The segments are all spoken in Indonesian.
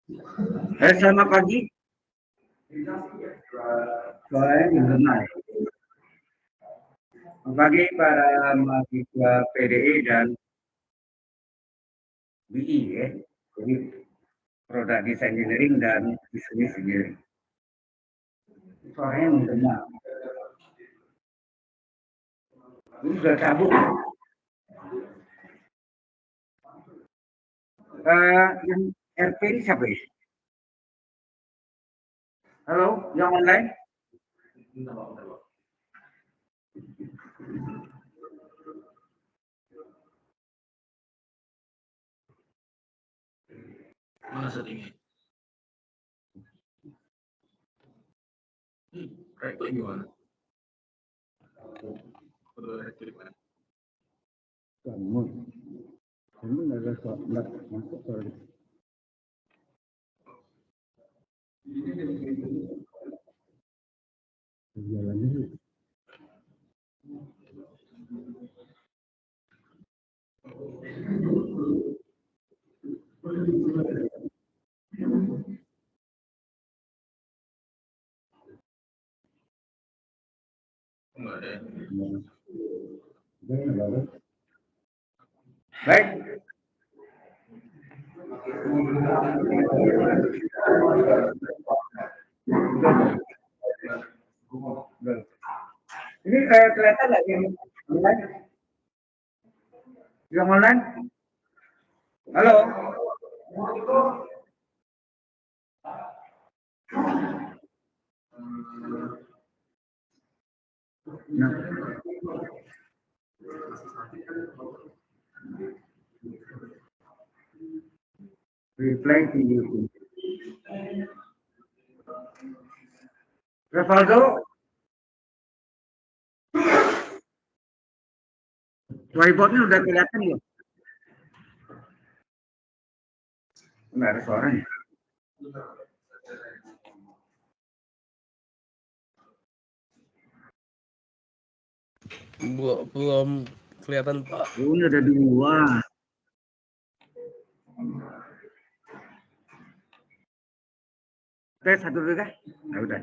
Selamat pagi. Sore mendengar. Selamat pagi para mahasiswa PDI dan BI ya. Jadi produk desain engineering dan business engineering. Suaranya mendengar. Ini sudah cabut. Yang RP ini siapa ya? Halo, yang online? Mana settingnya? Reknya gimana? Kamu nggak ada masuk soal jalan dulu. Enggak ada. Baik. Ini kelihatan nggak yang online? Yang online? Halo? Nah. Reply to you. Revaldo, whiteboardnya udah kelihatan ya? Nggak ada suaranya. Belum kelihatan Pak. Ini ada dua. Tes satu dulu kah? Nah, udah.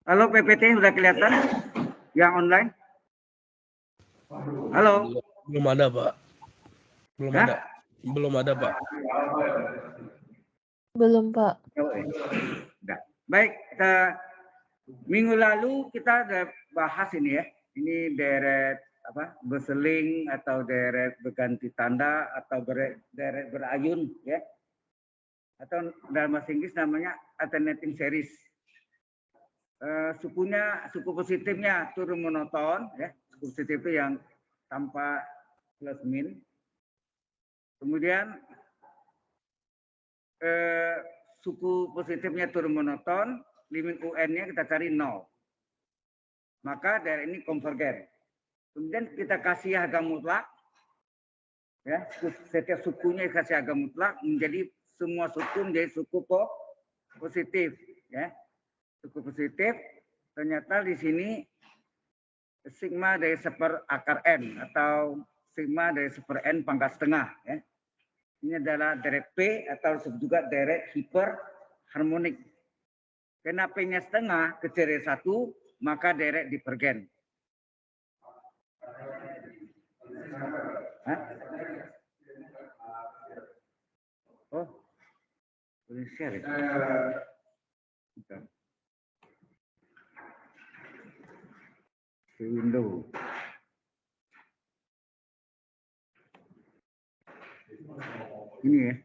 Halo PPT udah kelihatan? Yang online? Halo? Belum ada Pak. Belum Hah? ada. Belum ada Pak. Belum Pak. Udah. Baik, minggu lalu kita udah bahas ini ya. Ini deret apa? Berseling atau deret berganti tanda atau deret berayun ya. Atau dalam bahasa Inggris namanya alternating series. Suku positifnya turun monoton ya. Suku positif itu yang tanpa plus min. Kemudian suku positifnya turun monoton, limit UN-nya kita cari 0. Maka daerah ini konvergen. Kemudian kita kasih harga mutlak, ya, setiap sukunya kasih harga mutlak menjadi semua suku menjadi suku positif, ya, suku positif. Ternyata di sini sigma dari seper akar n atau sigma dari seper n pangkat setengah, ya. Ini adalah deret P atau disebut juga deret hiperharmonik. Karena P-nya setengah kecil dari 1, maka deret divergen. Hah? Oh, boleh share ya? Window. Ini ya.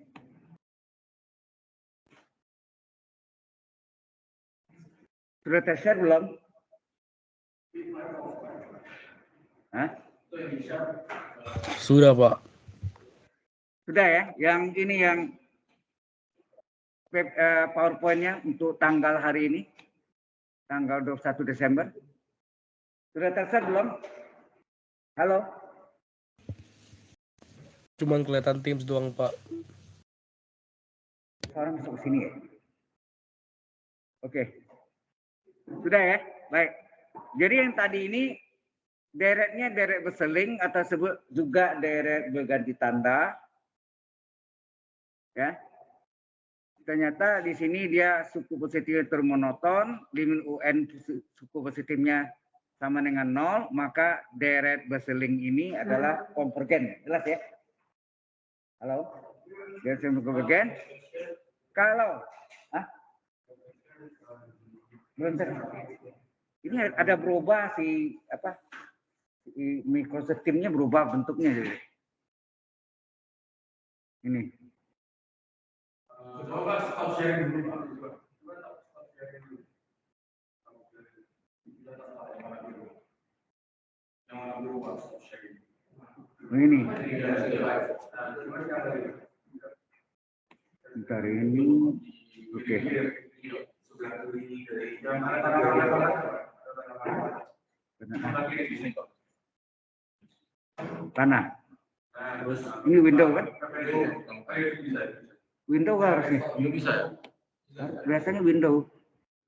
Sudah tes-share belum? Hah? Sudah Pak. Sudah ya. Yang ini yang PowerPoint-nya untuk tanggal hari ini. Tanggal 21 Desember. Sudah tes-share belum? Halo? Cuman kelihatan Teams doang Pak. Orang masuk ke sini ya. Oke. Sudah ya? Baik. Jadi yang tadi ini Deretnya deret berseling atau sebut juga deret berganti tanda. Ya. Ternyata di sini dia suku positifnya termonoton, limit UN suku positifnya sama dengan 0, maka deret berseling ini adalah konvergen. Jelas ya? Halo? Deret konvergen. Kalau belum ini ada berubah si apa? Mikrosistemnya berubah bentuknya jadi. Ini. Ini. Bentar ini. Oke. Tanah. Ini window kan? Window harusnya. Bisa. Biasanya window.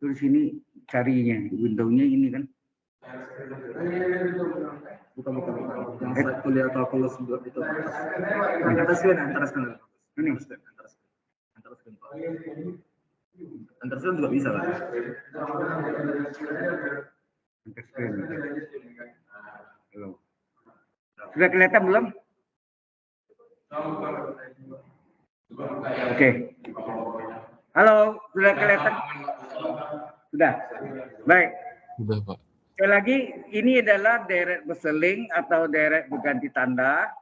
Terus sini carinya. Windownya ini kan. Bukan. Yang kuliah kalkulus itu. Antara screen. Ini. Antara screen juga bisa kan? Antar screen. Belum. Sudah kelihatan belum? Oke. Halo, sudah kelihatan? Sudah. Baik. Udah, Pak. Sekali lagi, ini adalah deret berseling atau deret berganti tanda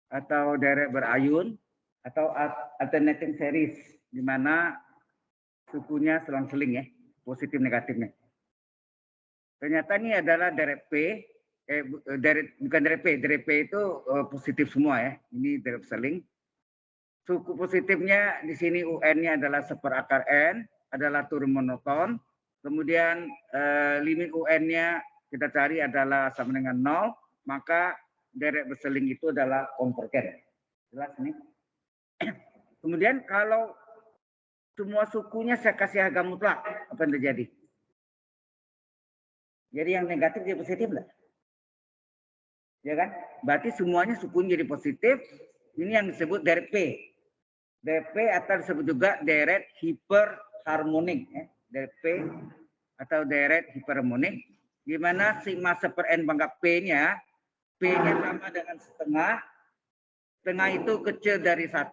atau deret berayun atau alternating series di mana sukunya selang-seling ya, positif negatifnya. Ternyata ini adalah deret P, bukan deret P itu positif semua ya. Ini deret berseling. Suku positifnya di sini UN-nya adalah seperakar N, adalah turun monoton. Kemudian limit UN-nya kita cari adalah sama dengan 0, maka deret berseling itu adalah konvergen. Jelas nih. Kemudian kalau semua sukunya saya kasih harga mutlak, apa yang terjadi? Jadi yang negatif jadi positif enggak? Ya kan? Berarti semuanya sukunya jadi positif. Ini yang disebut deret P. Deret P atau disebut juga deret hiperharmonik. Ya. Deret P atau deret hiperharmonik. Di mana sigma seper N pangkat P-nya sama dengan setengah. Setengah itu kecil dari 1.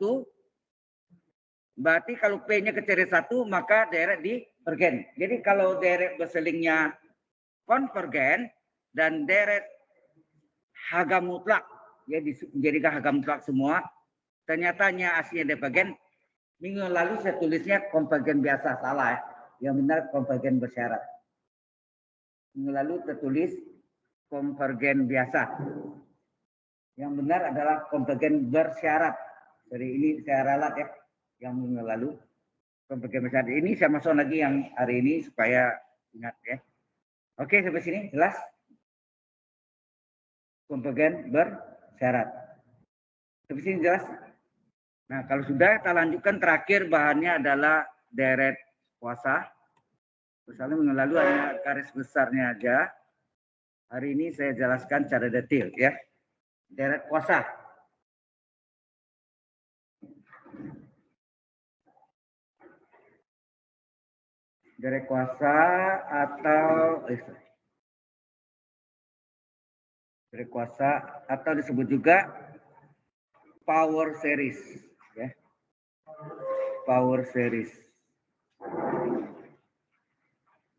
Berarti kalau P-nya kecil dari 1, maka deret divergen. Jadi kalau deret berselingnya konvergen dan deret harga mutlak, ya dijadikan harga mutlak semua, ternyatanya aslinya divergen. Minggu lalu saya tulisnya konvergen biasa, salah ya. Yang benar konvergen bersyarat. Minggu lalu tertulis konvergen biasa. Yang benar adalah konvergen bersyarat. Jadi ini saya ralat ya, yang minggu lalu. Konvergen bersyarat ini saya masuk lagi yang hari ini supaya ingat ya. Oke, sampai sini jelas? Konvergen bersyarat. Sampai sini jelas? Nah, kalau sudah kita lanjutkan terakhir bahannya adalah deret kuasa. Misalnya minggu lalu hanya garis besarnya aja. Hari ini saya jelaskan secara detail ya. Deret kuasa. Deret kuasa atau deret kuasa atau disebut juga power series ya. Power series.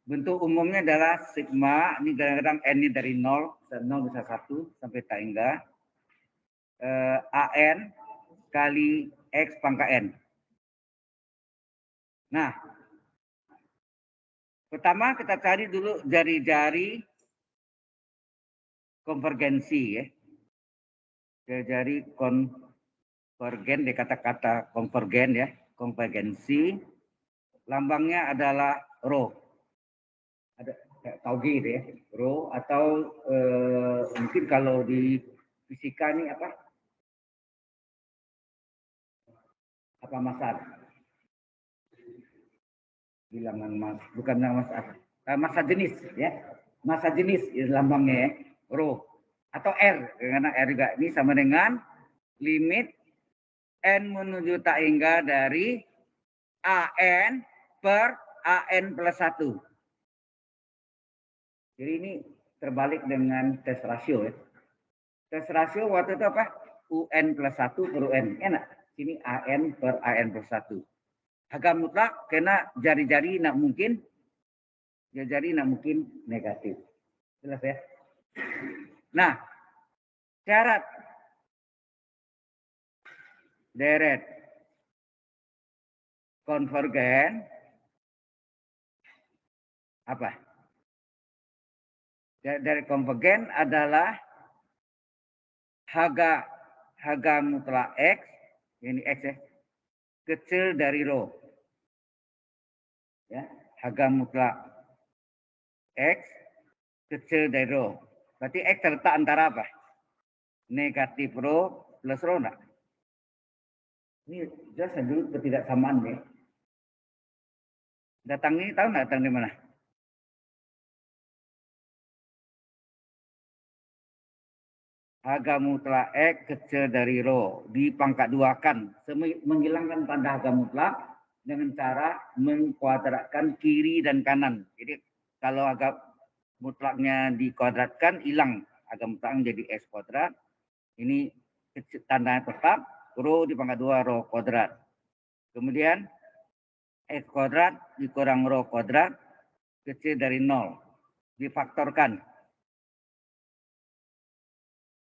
Bentuk umumnya adalah sigma, ini kadang-kadang n-nya dari 0, 0 bisa 1 sampai tak hingga an kali x pangkat n. Nah, pertama kita cari dulu jari-jari konvergensi ya. Jari-jari konvergen, dia kata-kata konvergen ya, konvergensi. Lambangnya adalah rho. Ada tauge gitu ya, rho atau mungkin kalau di fisika ini apa massa? Bilangan mas, bukan massa, massa jenis ya, massa jenis lambangnya ya, rho atau R karena R juga ini sama dengan limit n menuju tak hingga dari AN per AN plus 1. Jadi ini terbalik dengan tes rasio ya. Tes rasio waktu itu apa? UN plus 1 per UN. Enak. Sini AN per AN plus 1. Harga mutlak kena jari-jari nak mungkin. Jari-jari nak mungkin negatif. Jelas ya? Nah, syarat deret konvergen apa? Deret konvergen adalah harga mutlak X, ini X ya, kecil dari rho. Ya, harga mutlak X kecil dari rho. Berarti X terletak antara apa? Negatif rho plus rho enggak? Ini jelas dulu ketidaksamaan nih. Datang ini tahu nggak datang di mana? Harga mutlak X kecil dari rho dipangkat duakan, menghilangkan tanda harga mutlak dengan cara mengkuadratkan kiri dan kanan. Jadi kalau harga mutlaknya dikuadratkan hilang harga mutlaknya jadi X kuadrat. Ini tanda tetap rho dipangkat 2 rho kuadrat. Kemudian X kuadrat dikurang rho kuadrat kecil dari 0. Difaktorkan.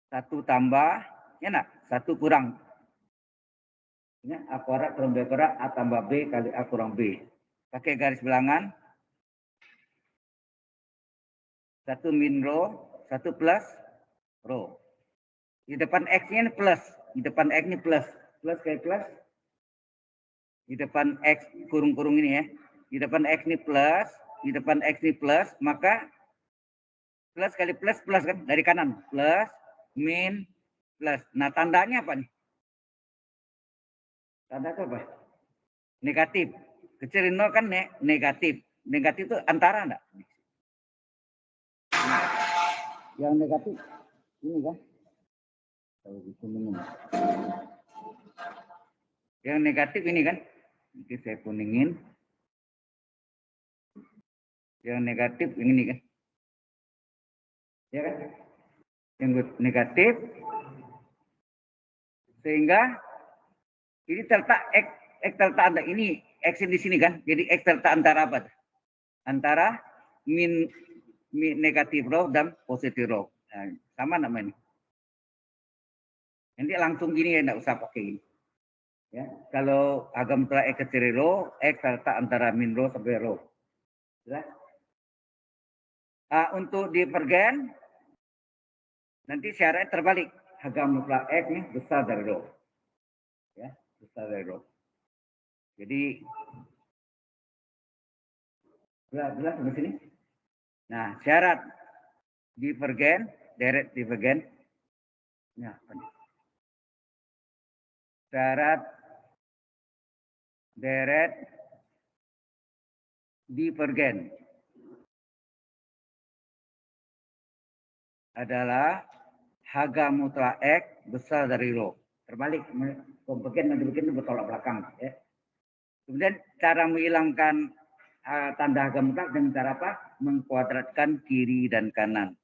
1 tambah, ya nak? 1 kurang. Ya, A kuadrat kurang B kuadrat, A tambah B kali A kurang B. Pakai garis bilangan. 1 min rho, 1 plus rho. Di depan X-nya ini plus. Di depan X ini plus. Plus kali plus. Di depan X kurung-kurung ini ya. Di depan X ini plus. Di depan X ini plus. Maka plus kali plus, plus kan. Dari kanan. Plus, min, plus. Nah tandanya apa nih? Tanda itu apa? Negatif. Kecil 0 kan negatif. Negatif itu antara enggak? Nah, yang negatif ini kan? Yang negatif ini kan? Nanti saya kuningin. Yang negatif ini kan? Ya kan? Yang negatif. Sehingga ini terletak X terletak antara ini X di sini kan? Jadi X terletak antara apa? Antara min negatif rho dan positif rho. Nah, sama namanya. Nanti langsung gini ya, enggak usah pakai ini. Ya, kalau harga mutlak X kecil dari rho, X terletak antara min rho sampai rho. Jelas? Untuk divergen, nanti syaratnya terbalik. Harga mutlak X nih besar dari rho. Ya, besar dari rho. Jadi, jelas di sini. Nah, syarat divergen, deret divergen. Nah, syarat deret divergen adalah harga mutlak X besar dari rho. Terbalik, konvergen dan divergen itu bertolak belakang. Ya. Kemudian cara menghilangkan tanda harga mutlak dengan cara apa? Mengkuadratkan kiri dan kanan.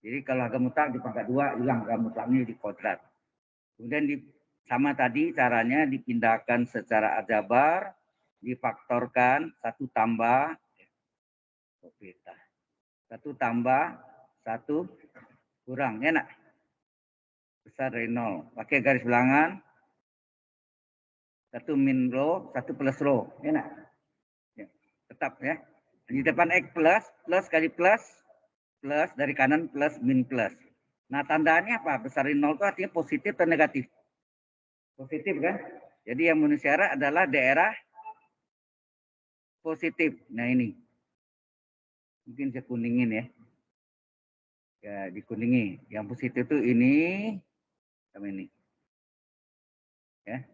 Jadi kalau harga mutlak dipangkat 2, hilang harga mutlaknya di kuadrat. Kemudian sama tadi caranya dipindahkan secara aljabar, difaktorkan 1 tambah 1 tambah 1 kurang, ya nak? Besar dari 0. Pakai garis bilangan. 1 min rho, 1 plus rho, ya nak? Ya, tetap ya. Di depan X plus, plus kali plus, plus dari kanan plus min plus. Nah tandanya apa? Besar dari 0 itu artinya positif atau negatif? Positif kan? Jadi yang memenuhi syarat adalah daerah positif. Nah ini. Mungkin saya kuningin ya. Ya dikuningi. Yang positif itu ini sama ini. Ya.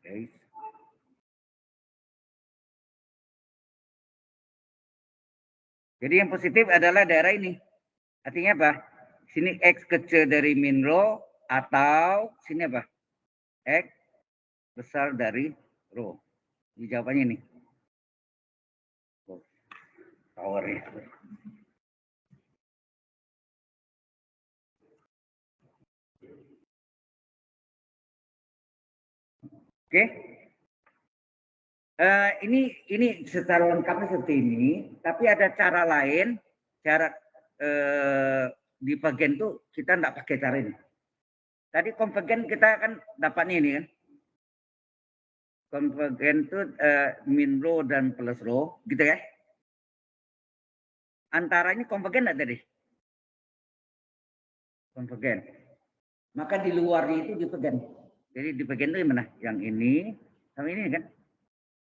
Guys. Jadi yang positif adalah daerah ini. Artinya apa? Sini X kecil dari min rho atau sini apa? X besar dari rho. Ini jawabannya nih. Power ya. Oke. Ini secara lengkapnya seperti ini, tapi ada cara lain, cara di bagian itu kita enggak pakai cara ini. Tadi konvergen kita kan dapatnya ini kan. Konvergen itu min rho dan plus rho, gitu ya. Antara ini konvergen enggak tadi? Konvergen. Maka di luarnya itu divergen. Jadi di bagian itu yang mana? Yang ini sama ini kan?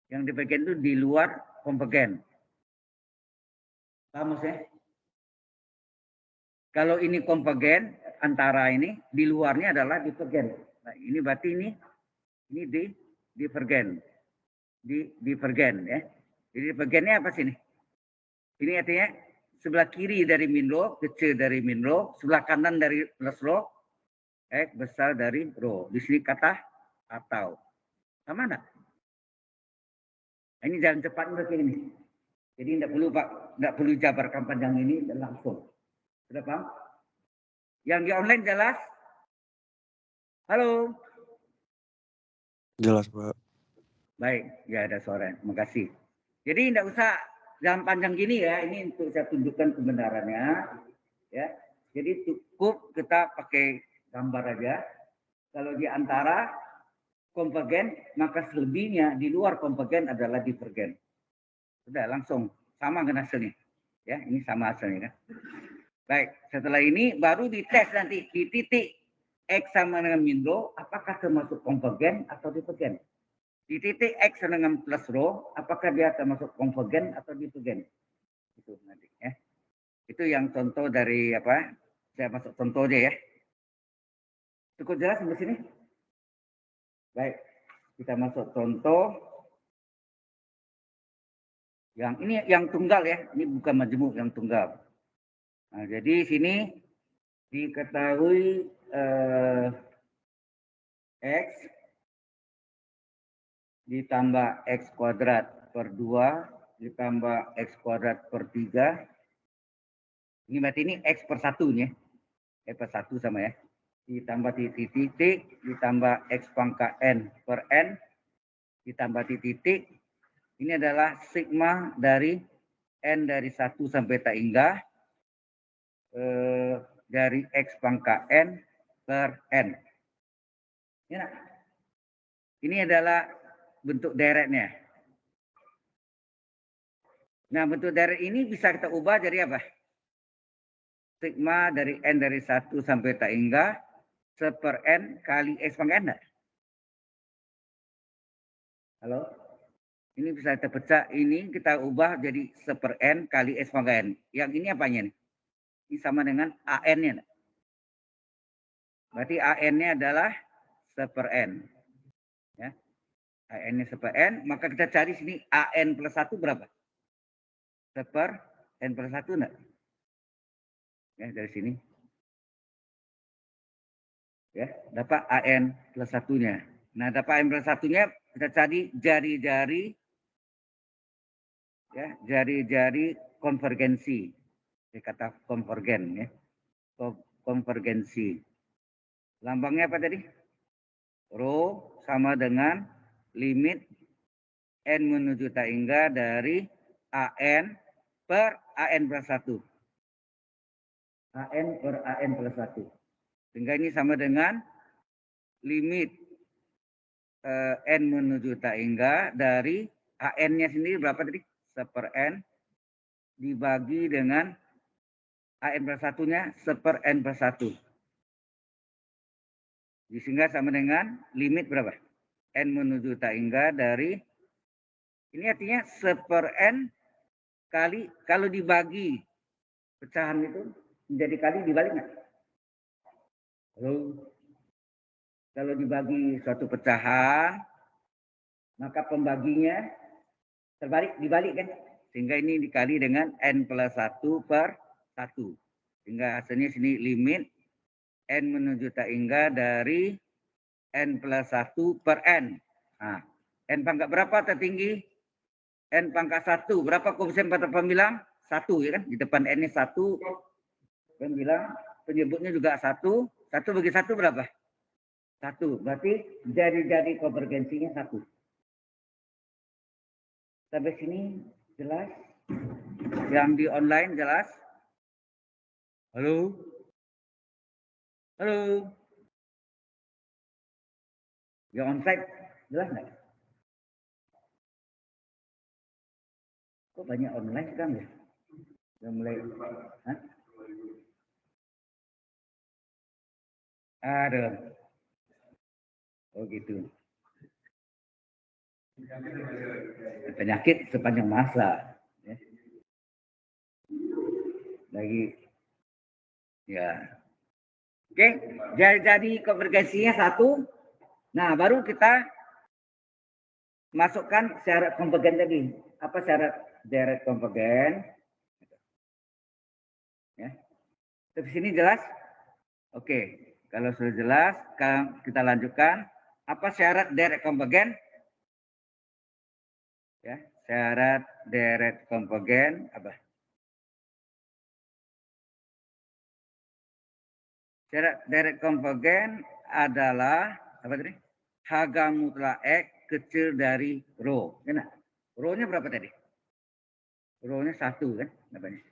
Yang di bagian itu di luar konvergen. Paham maksudnya? Kalau ini konvergen, antara ini, di luarnya adalah divergen. Nah, ini berarti ini divergen. Divergen ya. Jadi divergennya apa sih ini? Ini artinya sebelah kiri dari min rho, kecil dari min rho, sebelah kanan dari plus rho, X besar dari rho. Di sini kata atau. Sama enggak? Ini jalan cepat seperti ini. Jadi tidak perlu Pak, tidak perlu jabarkan panjang ini dan langsung. Sudah paham? Yang di online jelas? Halo? Jelas, Pak. Baik, ya ada suara. Terima kasih. Jadi tidak usah jalan panjang gini ya. Ini untuk saya tunjukkan kebenarannya. Ya. Jadi cukup kita pakai gambar aja. Kalau di antara konvergen, maka selebihnya di luar konvergen adalah divergen. Sudah langsung sama kan hasilnya. Ya, ini sama hasilnya kan. Baik, setelah ini baru dites nanti di titik X sama dengan min rho, apakah termasuk konvergen atau divergen. Di titik X dengan plus rho, apakah dia termasuk konvergen atau divergen. Itu nanti ya. Itu yang contoh dari apa? Saya masuk contoh aja ya. Cukup jelas sampai sini? Baik, kita masuk contoh. Yang ini yang tunggal ya, ini bukan majemuk, yang tunggal. Nah, jadi sini diketahui X ditambah X kuadrat per 2 ditambah X kuadrat per 3. Ini berarti ini X per 1 nya. X per 1 sama ya. Ditambah titik-titik, ditambah X pangkat N per N, ditambah titik-titik. Ini adalah sigma dari N dari 1 sampai tak hingga dari X pangkat N per N. Ya, ini adalah bentuk deretnya. Nah, bentuk deret ini bisa kita ubah jadi apa? Sigma dari N dari 1 sampai tak hingga seper N kali X pangkat N. Halo? Ini bisa terpecah, ini kita ubah jadi seper N kali X pangkat N. Yang ini apanya nih? Ini sama dengan AN-nya. Berarti AN-nya adalah seper N. Ya. AN-nya seper N, maka kita cari sini AN plus 1 berapa? Seper N plus 1 enggak? Ya, dari sini. Ya, dapat AN plus 1-nya. Nah, dapat AN plus 1-nya, kita cari jari-jari ya, jari-jari konvergensi. Saya kata konvergen ya. Konvergensi. Lambangnya apa tadi? Rho sama dengan limit N menuju tak hingga dari AN per AN plus 1. AN per AN plus 1. Sehingga ini sama dengan limit N menuju tak hingga dari AN-nya sendiri berapa tadi? Seper N dibagi dengan AN plus 1-nya seper N plus 1. Sehingga sama dengan limit berapa? N menuju tak hingga dari, ini artinya seper N kali, kalau dibagi pecahan itu menjadi kali dibalik nggak? Kalau dibagi suatu pecahan, maka pembaginya terbalik, dibalik kan? Sehingga ini dikali dengan N plus 1 per 1. Sehingga hasilnya sini limit N menuju tak hingga dari N plus 1 per N. Nah, N pangkat berapa tertinggi? N pangkat 1. Berapa koefisien pembilang? 1 ya kan? Di depan N ini 1. Pembilang, penyebutnya juga 1. 1 bagi 1 berapa? 1. Berarti jari-jari konvergensinya 1. Sampai sini jelas? Yang di online jelas? Halo? Halo? Yang onsite jelas nggak? Kok banyak online sekarang ya? Udah mulai, hah? Aduh. Oh gitu. Penyakit sepanjang masa. Ya. Lagi, ya. Oke, jadi konvergensinya 1. Nah, baru kita masukkan syarat konvergen tadi. Apa syarat konvergen? Ya. Di sini jelas? Oke, kalau sudah jelas, kita lanjutkan. Apa syarat direct konvergen? Ya, syarat direct konvergen apa? Syarat direct konvergen adalah apa tadi? Harga mutlak X kecil dari rho. Enak. Rho-nya berapa tadi? Rho-nya 1 kan? Namanya.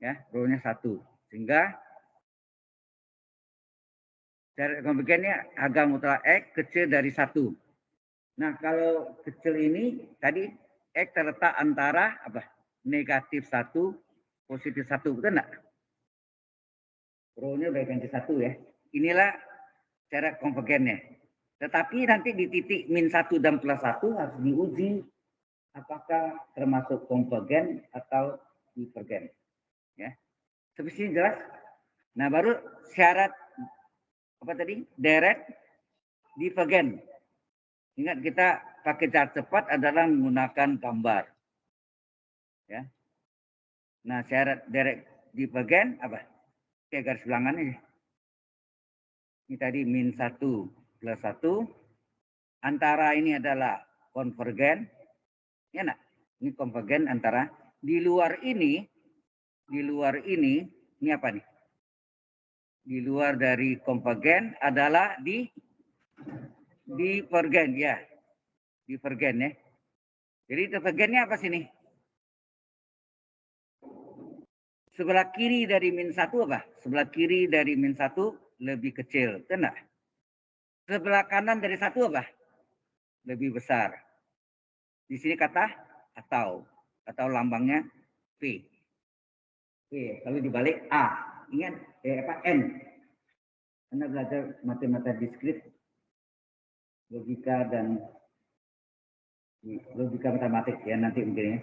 Ya, rho-nya 1. Sehingga syarat konvergennya harga mutlak X kecil dari 1. Nah, kalau kecil ini tadi X terletak antara apa? Negatif 1, positif 1. Betul enggak? Rho-nya udah ganti 1 ya. Inilah syarat konvergennya. Tetapi nanti di titik min 1 dan plus 1 harus diuji apakah termasuk konvergen atau divergen. Ya. Sampai sini jelas? Nah, baru syarat apa tadi? Direct divergen. Ingat kita pakai cara cepat adalah menggunakan gambar. Ya. Nah, syarat direct divergen apa? Oke, garis bilangan ini. Ini tadi min 1 plus 1. Antara ini adalah konvergen. Ya nak? Ini konvergen antara di luar ini apa nih? Di luar dari konvergen adalah divergen ya. Divergen ya. Jadi divergennya apa sini? Sebelah kiri dari min 1 apa? Sebelah kiri dari min 1 lebih kecil. Betul enggak? Sebelah kanan dari 1 apa? Lebih besar. Di sini kata atau lambangnya P. P. Kalau dibalik A. Ingat N. Anda belajar matematika diskrit, logika dan logika matematik ya nanti mungkin ya.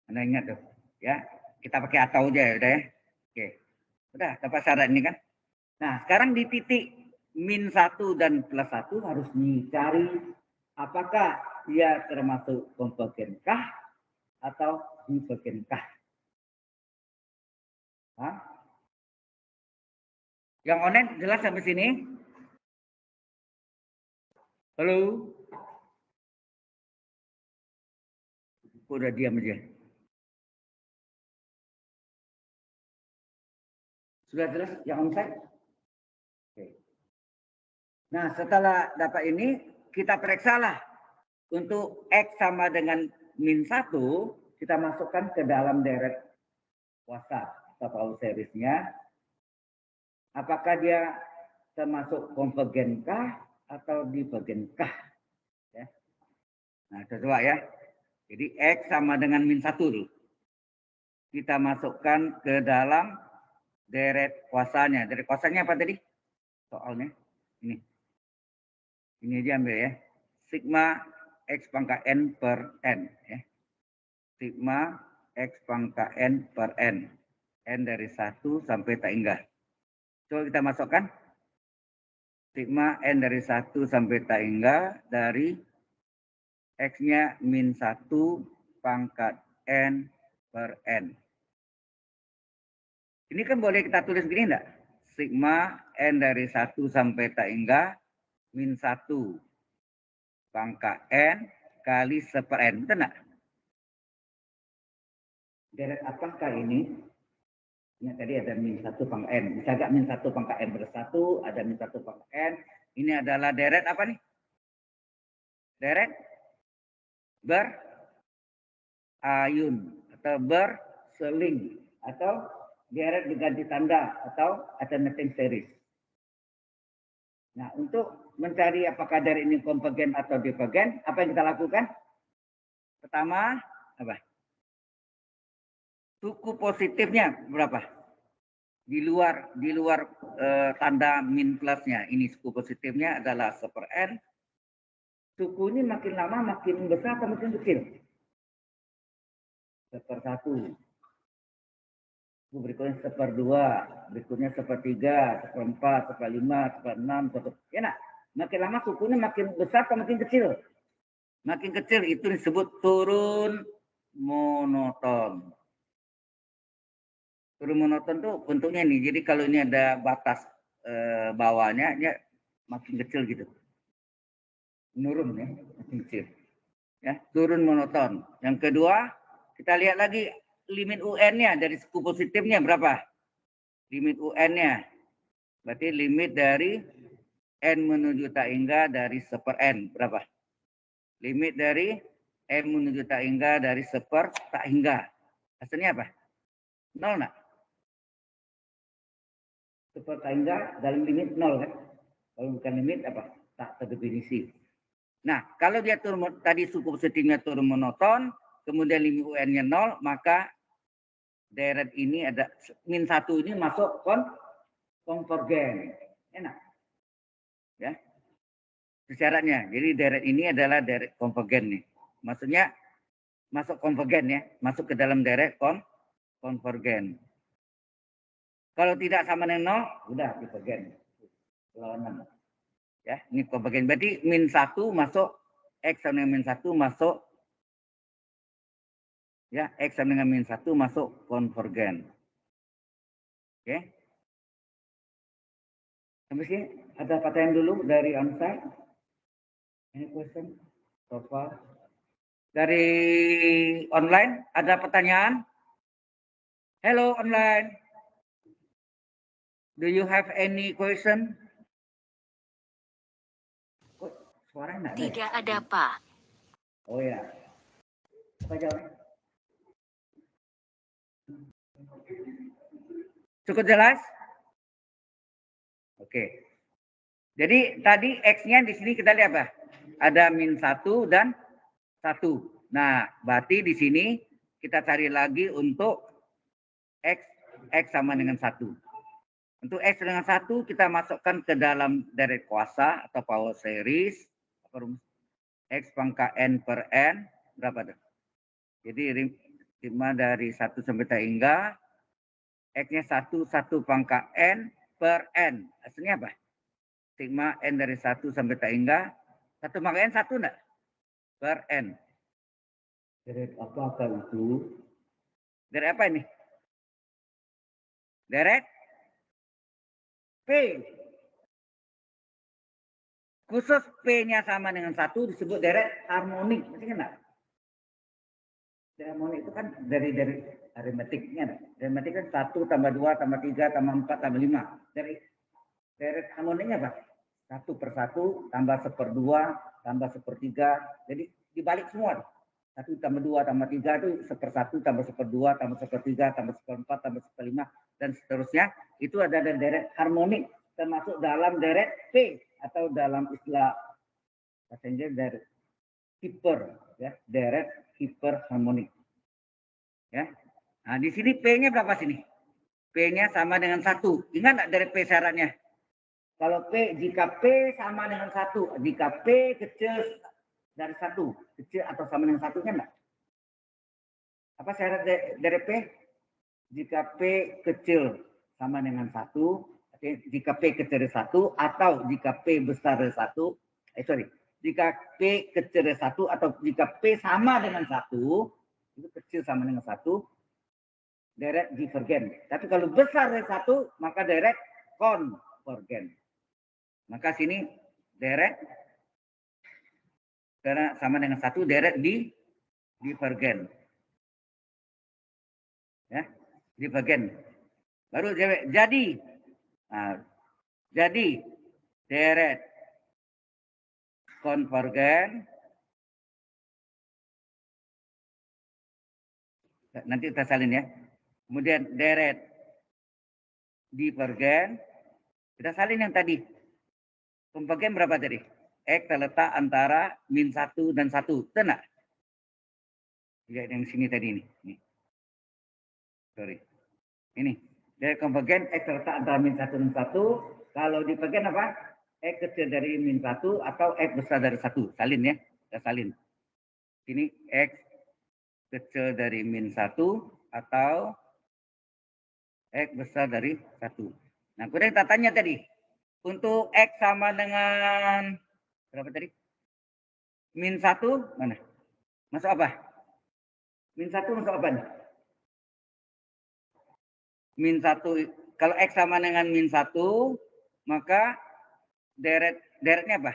Anda ingat tuh ya. Kita pakai atau aja ya udah ya. Oke. Udah dapat syarat ini kan. Nah, sekarang di titik min 1 dan plus 1 harus dicari apakah dia termasuk konvergenkah atau divergenkah. Hah? Yang online jelas sampai sini? Halo? Udah diam aja. Sudah jelas yang onsite? Oke. Nah, setelah dapat ini, kita periksalah. Untuk X sama dengan min 1, kita masukkan ke dalam deret kuasa atau Pauli seriesnya. Apakah dia termasuk konvergenkah atau divergenkah? Ya. Nah, coba ya. Jadi X sama dengan min 1 dulu. Kita masukkan ke dalam deret kuasanya. Deret kuasanya apa tadi? Soalnya ini. Ini aja ambil ya. Sigma X pangkat N per N. Ya. Sigma X pangkat N per N. N dari 1 sampai tak hingga. Coba kita masukkan. Sigma N dari 1 sampai tak hingga dari X-nya min 1 pangkat N per N. Ini kan boleh kita tulis begini enggak? Sigma N dari 1 sampai tak hingga min 1 pangkat N kali 1 per N. Betul enggak? Deret apakah ini? Ini tadi ada min 1 pangkat N. Bisa enggak min 1 pangkat N ber 1, ada min 1 pangkat N. Ini adalah deret apa nih? Deret berayun atau berseling atau deret diganti tanda atau alternating series. Nah, untuk mencari apakah deret ini konvergen atau divergen, apa yang kita lakukan? Pertama, apa? Suku positifnya berapa? Di luar tanda min plusnya. Ini suku positifnya adalah 1 per N. Suku ini makin lama makin besar atau makin kecil? 1 per 1. Berikutnya 1 per 2. Berikutnya 1 per 3, 1 per 4, 1 per 5, 1 per 6. 1 per... Ya nak? Makin lama sukunya makin besar atau makin kecil? Makin kecil itu disebut turun monoton. Turun monoton tuh bentuknya nih. Jadi kalau ini ada batas bawahnya, dia makin kecil gitu. Menurun ya, makin kecil. Ya, turun monoton. Yang kedua, kita lihat lagi limit UN-nya dari suku positifnya berapa? Limit UN-nya. Berarti limit dari N menuju tak hingga dari 1 per N berapa? Limit dari M menuju tak hingga dari 1 per tak hingga. Hasilnya apa? 0 enggak? 1 per tak hingga dalam limit 0 kan? Kalau bukan limit apa? Tak terdefinisi. Nah, kalau dia turun, tadi suku positifnya turun monoton, kemudian limit UN-nya 0, maka deret ini ada min 1 ini masuk konvergen. Enak. Ya. Syaratnya. Jadi deret ini adalah deret konvergen nih. Maksudnya masuk konvergen ya, masuk ke dalam deret konvergen. Kalau tidak sama dengan 0, udah divergen. Lawanan. Ya, ini konvergen. Berarti min 1 masuk, X sama dengan min 1 masuk, ya, X sama dengan min 1 masuk konvergen. Oke. Sampai sini ada pertanyaan dulu dari onsite. Any question? So far. Dari online ada pertanyaan? Hello online. Do you have any question? Oh, suaranya enggak ada. Tidak ada, Pak. Oh ya. Apa jawabnya? Cukup jelas? Oke. Jadi tadi X-nya di sini kita lihat apa? Ada min 1 dan 1. Nah, berarti di sini kita cari lagi untuk X sama dengan 1. Untuk X dengan 1 kita masukkan ke dalam deret kuasa atau power series. X pangkat N per N. Berapa tuh? Jadi 5 dari 1 sampai tak hingga. X-nya 1 pangkat N per N. Hasilnya apa? Sigma N dari 1 sampai tak hingga. 1 pangkat N 1 enggak? Per N. Deret apakah itu? Deret apa ini? Deret P. Khusus P-nya sama dengan 1 disebut deret harmonik. Masih enggak? Deret harmonik itu kan dari aritmetiknya. Aritmetik kan 1 tambah 2 tambah 3 tambah 4 tambah 5. Dari deret harmoniknya apa? 1 per 1 tambah 1 per 2 tambah 1 per 3. Jadi dibalik semua. 1 tambah 2 tambah 3 itu 1 per 1 tambah 1 per 2 tambah 1 per 3 tambah 1 per 4 tambah 1 per 5 dan seterusnya. Itu ada deret harmonik termasuk dalam deret P atau dalam istilah bahasa Inggris deret hiper ya, deret hiperharmonik. Ya. Nah, di sini P-nya berapa sini? P-nya sama dengan 1. Ingat enggak deret P syaratnya? Kalau P, jika P sama dengan 1, jika P kecil dari 1, kecil atau sama dengan 1 nya enggak? Apa syarat deret P? Jika P kecil sama dengan 1, jika P kecil dari 1 atau jika P besar dari 1, jika P kecil dari 1 atau jika P sama dengan 1, itu kecil sama dengan 1, direct divergen. Tapi kalau besar dari 1, maka direct konvergen. Maka sini direct karena sama dengan 1, direct divergen. Ya, divergen. Baru jadi. Nah, jadi direct konvergen. Nanti kita salin ya. Kemudian direct divergen. Kita salin yang tadi. Konvergen berapa tadi? X terletak antara -1 dan 1. Betul nggak? Lihat yang sini tadi ini. Sorry. Ini. Direct konvergen X terletak antara -1 dan 1. Kalau divergen apa? X kecil dari -1 atau X besar dari 1. Salin ya. Kita salin. Ini X kecil dari -1 atau X besar dari 1. Nah, kemudian kita tanya tadi. Untuk X sama dengan berapa tadi? -1 mana? Masuk apa? -1 masuk apa nih? -1. Kalau X sama dengan -1, maka directnya apa?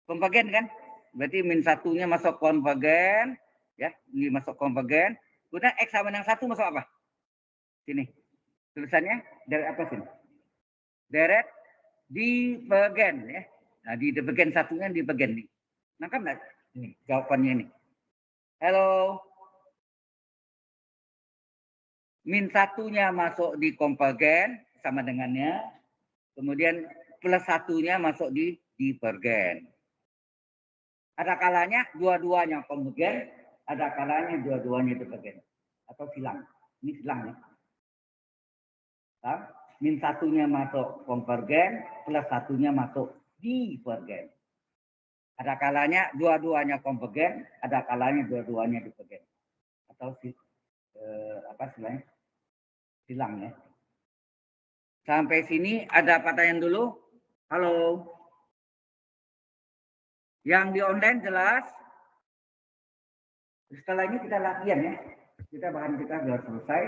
Konvergen kan? Berarti -1-nya masuk konvergen. Ya, ini masuk konvergen. Kemudian X sama dengan 1 masuk apa? Sini. Tulisannya direct apa sini? Direct divergen ya. Nah, di divergen satunya divergen nih. Nangkap nggak? Ini jawabannya ini. Halo. -1-nya masuk di konvergen sama dengannya. Kemudian +1-nya masuk di divergen. Ada kalanya dua-duanya konvergen, ada kalanya dua-duanya divergen. Atau silang. Ini silang ya. -1-nya masuk konvergen, +1-nya masuk divergen. Ada kalanya dua-duanya konvergen, ada kalanya dua-duanya divergen. Atau apa istilahnya? Silang ya. Sampai sini ada pertanyaan dulu? Halo. Yang di online jelas? Setelah ini kita latihan ya. Kita sudah selesai.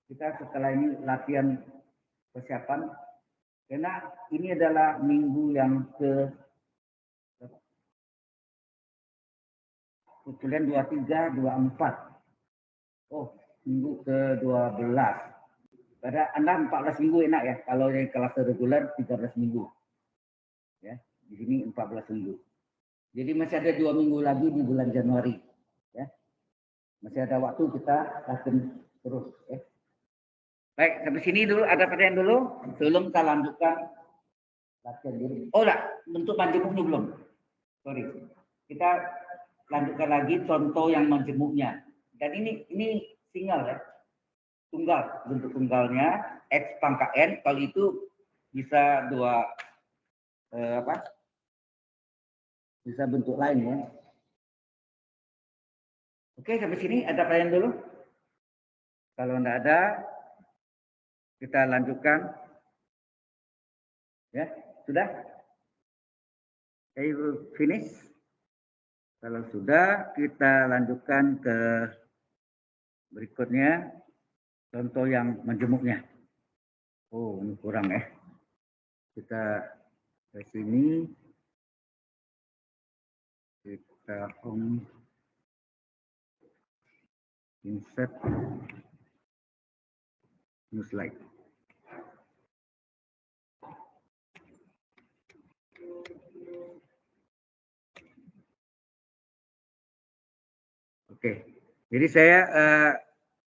Kita setelah ini latihan persiapan. Karena ini adalah minggu yang kemudian 23, 24. Oh, minggu ke-12. Pada Anda 14 minggu enak ya. Kalau yang kelas reguler 13 minggu. Ya, di sini 14 minggu. Jadi masih ada 2 minggu lagi di bulan Januari. Ya. Masih ada waktu kita latihan terus. Ya. Baik, sampai sini dulu. Ada pertanyaan dulu? Sebelum kita lanjutkan latihan dulu. Oh, enggak. Bentuk majemuknya belum. Sorry. Kita lanjutkan lagi contoh yang majemuknya. Dan ini single ya. Tunggal. Bentuk tunggalnya. X pangkat N. Kalau itu bisa bisa bentuk lain ya. Oke, sampai sini ada pertanyaan dulu? Kalau enggak ada, kita lanjutkan. Ya, sudah? Okay, we'll finish. Kalau sudah, kita lanjutkan ke berikutnya. Contoh yang menjemuknya. Oh, ini kurang ya. Kita ke sini. Kita home. Insert. New slide. Oke, jadi saya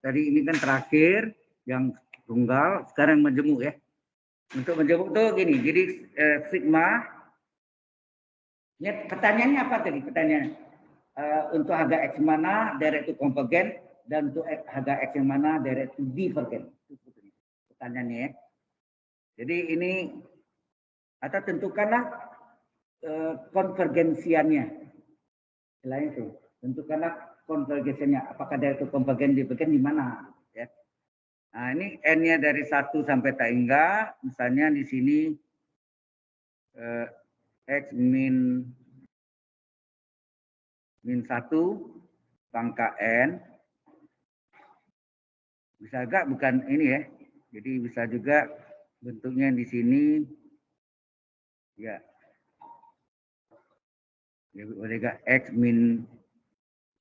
tadi ini kan terakhir yang tunggal, sekarang menjemuk ya. Untuk menjemuk tuh gini, jadi sigma. Ya, pertanyaannya apa tadi? Pertanyaan untuk harga X mana direct to konvergen dan untuk harga X yang mana direct to divergen. Pertanyaannya ya. Jadi ini atau tentukanlah konvergensiannya. Selain itu, tentukanlah konvergensinya. Apakah direct to konvergen divergen di mana? Ya. Nah, ini N-nya dari 1 sampai tak hingga. Misalnya di sini X min 1 pangkat N Bisa agak bukan ini ya. Jadi bisa juga bentuknya di sini. Ya. Ya, boleh gak X min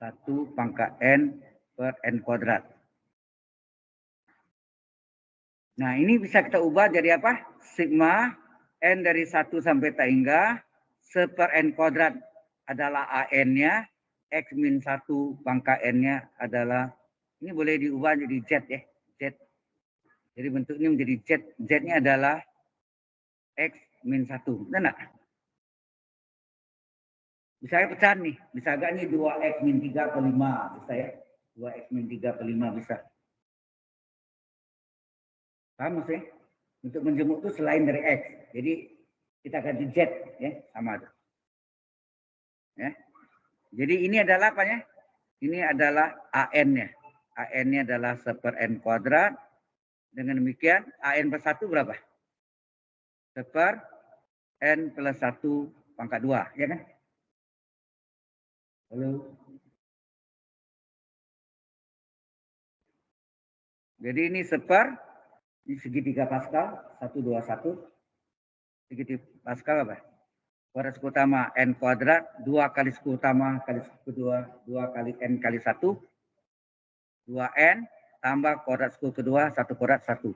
1 pangkat N per N kuadrat. Nah, ini bisa kita ubah jadi apa? Sigma N dari 1 sampai tak hingga 1 per N kuadrat adalah AN-nya. X min 1 pangkat N-nya adalah, ini boleh diubah jadi Z ya. Z. Jadi bentuknya menjadi Z. Z-nya adalah X min 1. Benar nggak? Bisa pecahan nih. Bisa agak nih 2X min 3 per 5. Bisa ya. 2X min 3 per 5 bisa. Paham maksudnya? Untuk menjemuk itu selain dari X. Jadi kita ganti Z. Ya, sama tuh. Ya. Jadi ini adalah apa ya? Ini adalah AN-nya. AN-nya adalah 1 per N kuadrat. Dengan demikian, AN per 1 berapa? 1 per N plus 1 pangkat 2. Ya kan? Halo. Jadi ini 1 per, ini segitiga Pascal, 121. Segitiga Pascal apa? Kuadrat suku utama N kuadrat, 2 kali suku utama kali suku kedua, 2 kali N kali 1. 2N tambah kuadrat suku kedua, 1 kuadrat 1.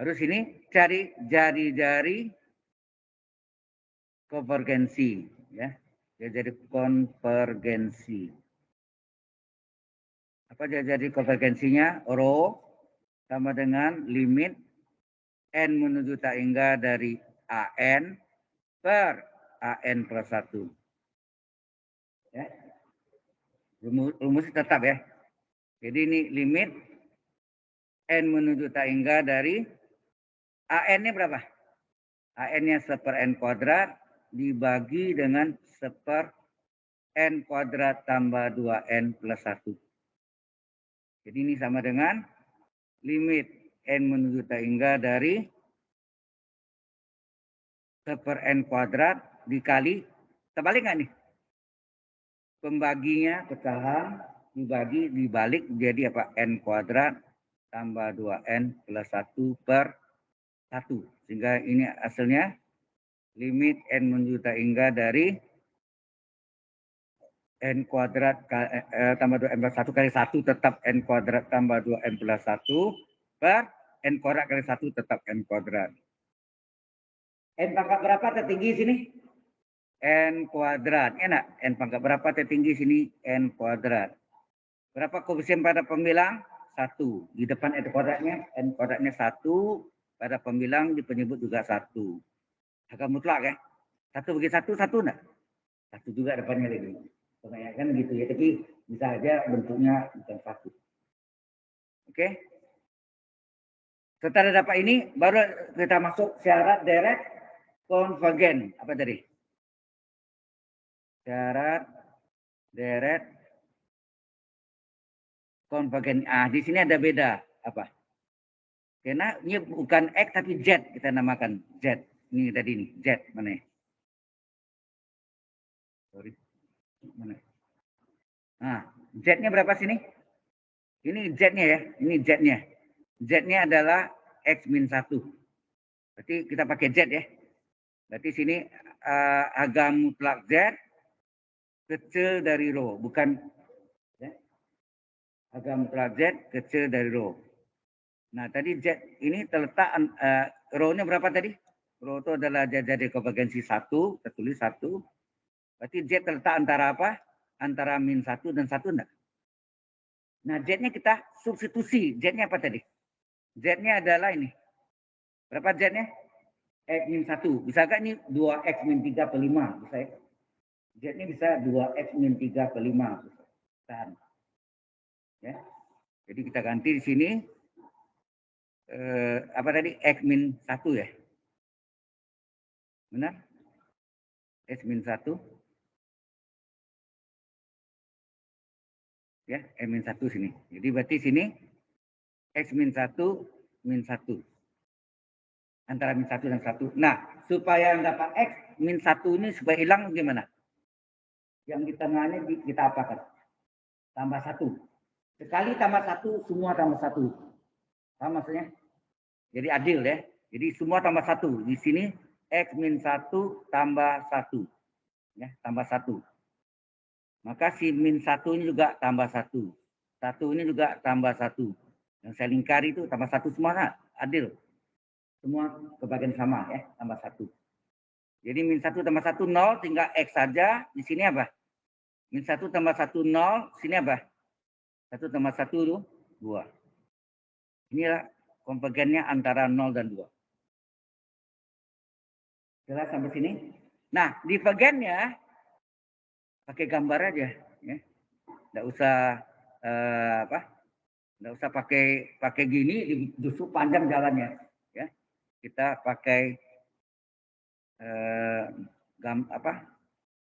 Harus ini cari jari-jari konvergensi. Ya. Jadi konvergensi. Apa jadi konvergensinya? Rho sama dengan limit N menuju tak hingga dari AN per AN plus 1. Ya. Rumusnya tetap ya. Jadi ini limit N menuju tak hingga dari AN-nya berapa? AN-nya 1 per N kuadrat dibagi dengan 1 per N kuadrat tambah 2N plus 1. Jadi ini sama dengan limit N menuju tak hingga dari 1 per N kuadrat dikali, terbalik nggak nih? Pembaginya, pecahan, dibalik jadi apa? N kuadrat tambah 2N plus 1 per 1. Sehingga ini hasilnya limit N menuju tak hingga dari N kuadrat tambah 2N plus 1 kali 1 tetap N kuadrat tambah 2N plus 1 per N kuadrat kali 1 tetap N kuadrat. N pangkat berapa tertinggi sini? N kuadrat. Enak. N pangkat berapa tertinggi sini? N kuadrat. Berapa koefisien pada pembilang? 1. Di depan N kuadratnya 1. Pada pembilang di penyebut juga 1. Agak mutlak ya. 1 bagi 1, 1 enggak? 1 juga depannya lagi. Kebanyakan gitu ya. Tapi bisa aja bentuknya bukan 1. Oke. Setelah dapat ini, baru kita masuk syarat deret konvergen. Apa tadi? Syarat deret konvergen. Di sini ada beda. Apa? Karena ini bukan X tapi Z kita namakan. Z. Ini tadi nih. Z mana ya? Sorry. Mana? Nah, Z-nya berapa sini? Ini Z-nya ya. Ini Z-nya. Z-nya adalah X min 1. Berarti kita pakai Z ya. Berarti sini harga mutlak Z kecil dari rho. Bukan ya. Harga mutlak Z kecil dari rho. Nah, tadi Z ini terletak rho-nya berapa tadi? Rho itu adalah jadi konvergensi 1, kita tulis 1. Berarti Z terletak antara apa? Antara min 1 dan 1 enggak? Nah, Z-nya kita substitusi. Z-nya apa tadi? Z-nya adalah ini. Berapa Z-nya? X min 1. Bisa nggak ini 2X min 3 per 5? Bisa ya? Z-nya bisa 2X min 3 per 5. Tahan. Ya. Jadi kita ganti di sini. Apa tadi? X min 1 ya? Benar? X min 1. Ya, X min 1 sini. Jadi berarti sini X min 1 min 1. Antara min 1 dan 1. Nah, supaya dapat X min 1 ini supaya hilang gimana? Yang di tengahnya kita apakan? Tambah 1. Sekali tambah 1, semua tambah 1. Paham maksudnya? Jadi adil ya. Jadi semua tambah 1. Di sini X min 1 tambah 1. Ya, tambah 1. Maka si min 1 ini juga tambah 1. 1 ini juga tambah 1. Yang saya lingkari itu tambah 1 semua, adil. Semua kebagian sama ya, tambah 1. Jadi min 1 tambah 1 0, tinggal X saja. Di sini apa? Min 1 tambah 1 0, sini apa? 1 tambah 1 2. Inilah konvergennya antara 0 dan 2. Jelas sampai sini? Nah, divergennya pakai gambar aja ya. Enggak usah Enggak usah pakai gini justru panjang jalannya ya. Kita pakai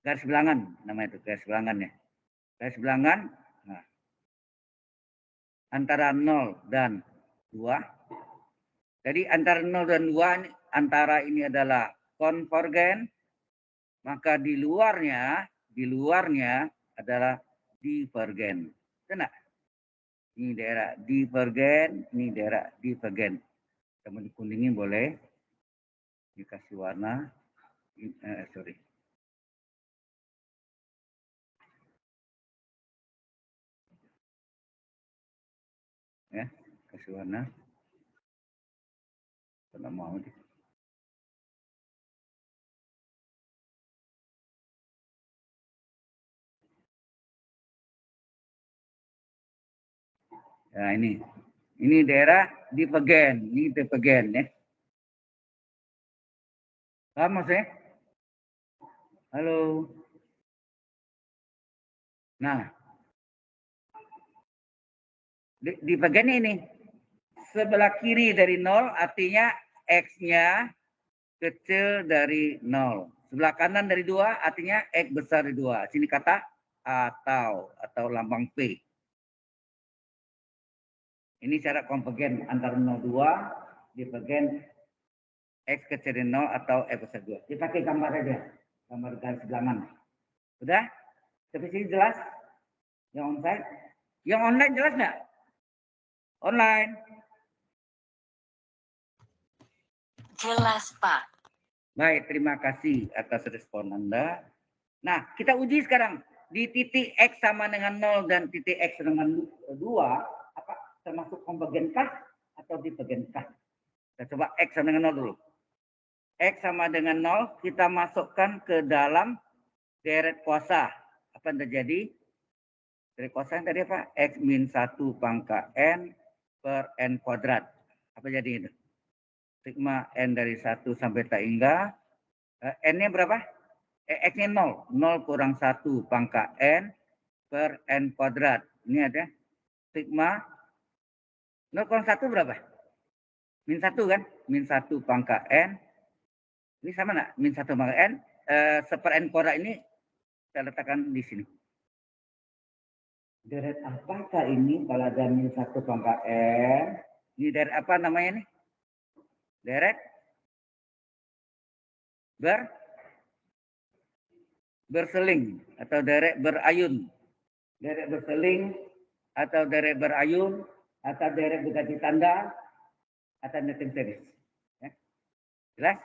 garis bilangan namanya itu, garis bilangan ya. Garis bilangan nah, antara 0 dan 2. Jadi antara 0 dan 2 antara ini adalah konvergen, maka di luarnya adalah divergen. Kena? Ini daerah divergen, ini daerah divergen. Kamu dikuningin boleh, dikasih warna, sorry. Ya, kasih warna. Kalau mau deh. Nah ini daerah divergen, ini divergen ya. Paham maksudnya? Halo. Nah, divergennya ini sebelah kiri dari 0 artinya X-nya kecil dari 0. Sebelah kanan dari 2 artinya X besar dari 2. Sini kata atau lambang P. Ini cara konvergen antara 0, 2, divergen X kecil dari 0 atau X besar 2. Dipakai gambar aja. Gambar garis bilangan. Sudah? Sampai sini jelas? Yang onsite? Yang online jelas nggak? Online. Jelas, Pak. Baik, terima kasih atas respon Anda. Nah, kita uji sekarang. Di titik X sama dengan 0 dan titik X dengan 2, apa termasuk konvergen kah atau divergen kah? Kita coba X sama dengan 0 dulu. X sama dengan 0, kita masukkan ke dalam deret kuasa. Apa yang terjadi? Deret kuasa yang tadi apa? X min 1 pangkat N per N kuadrat. Apa jadi itu? Sigma N dari 1 sampai tak hingga. N-nya berapa? X-nya 0. 0 kurang 1 pangkat N per N kuadrat. Ini ada sigma 0 kurang 1 berapa? Min 1 kan? Min 1 pangkat N. Ini sama nggak? Min 1 pangkat N. Seper N kuadrat ini saya letakkan di sini. Deret apakah ini kalau ada min 1 pangkat N? Ini deret apa namanya nih? Deret berseling atau deret berayun. Deret berseling atau deret berayun atau deret berganti tanda atau nothing series. Ya. Jelas?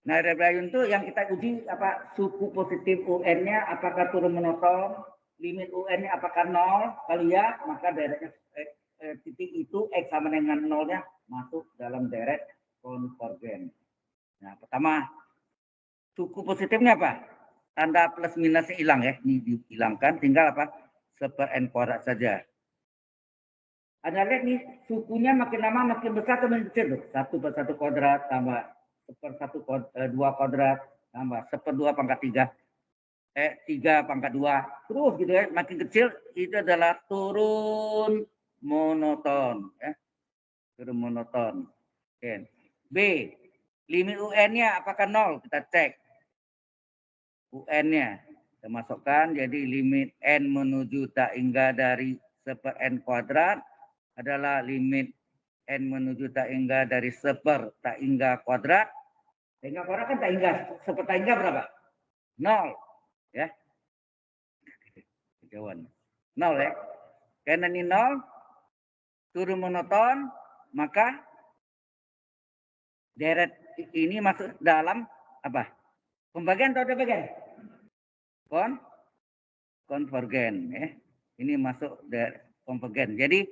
Nah, deret berayun itu yang kita uji apa suku positif UN-nya apakah turun monoton, limit UN-nya apakah 0? Kalau ya, maka deretnya titik itu X sama dengan 0-nya masuk dalam deret konvergen. Nah, pertama suku positifnya apa? Tanda plus minusnya hilang ya. Ini dihilangkan, tinggal apa? Seper N kuadrat saja. Anda lihat nih, sukunya makin lama makin besar atau makin kecil tuh? 1 per 1 kuadrat tambah seper 2 kuadrat tambah seper 2 pangkat 3. 3 pangkat 2. Terus gitu ya, makin kecil itu adalah turun monoton. Ya. Turun monoton. Oke. B. Limit UN-nya apakah 0? Kita cek. UN-nya. Kita masukkan, jadi limit N menuju tak hingga dari seper N kuadrat adalah limit N menuju tak hingga dari seper tak hingga kuadrat. Tak hingga kuadrat kan tak hingga. Seper tak hingga berapa? 0. Ya. Kejauhan. 0 ya. Karena ini 0, turun monoton, maka deret ini masuk dalam apa? Pembagian atau divergen? Konvergen. Ya. Ini masuk konvergen. Jadi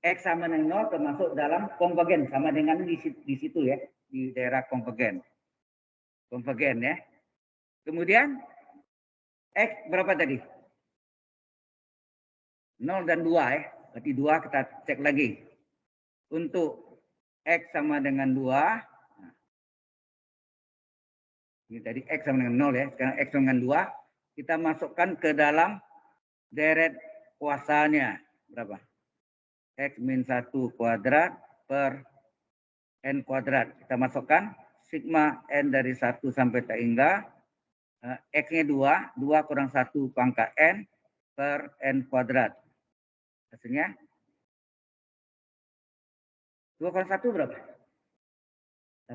X sama dengan 0 termasuk dalam konvergen. Sama dengan di situ ya. Di daerah konvergen. Konvergen ya. Kemudian X berapa tadi? 0 dan 2 ya. Berarti 2 kita cek lagi. Untuk X sama dengan 2. Nah, ini tadi X sama dengan 0 ya. Sekarang X sama dengan 2. Kita masukkan ke dalam deret kuasanya. Berapa? X min 1 kuadrat per N kuadrat. Kita masukkan sigma N dari 1 sampai tak hingga. X-nya 2. 2 kurang 1 pangkat N per N kuadrat. Hasilnya 2 kurang 1 berapa?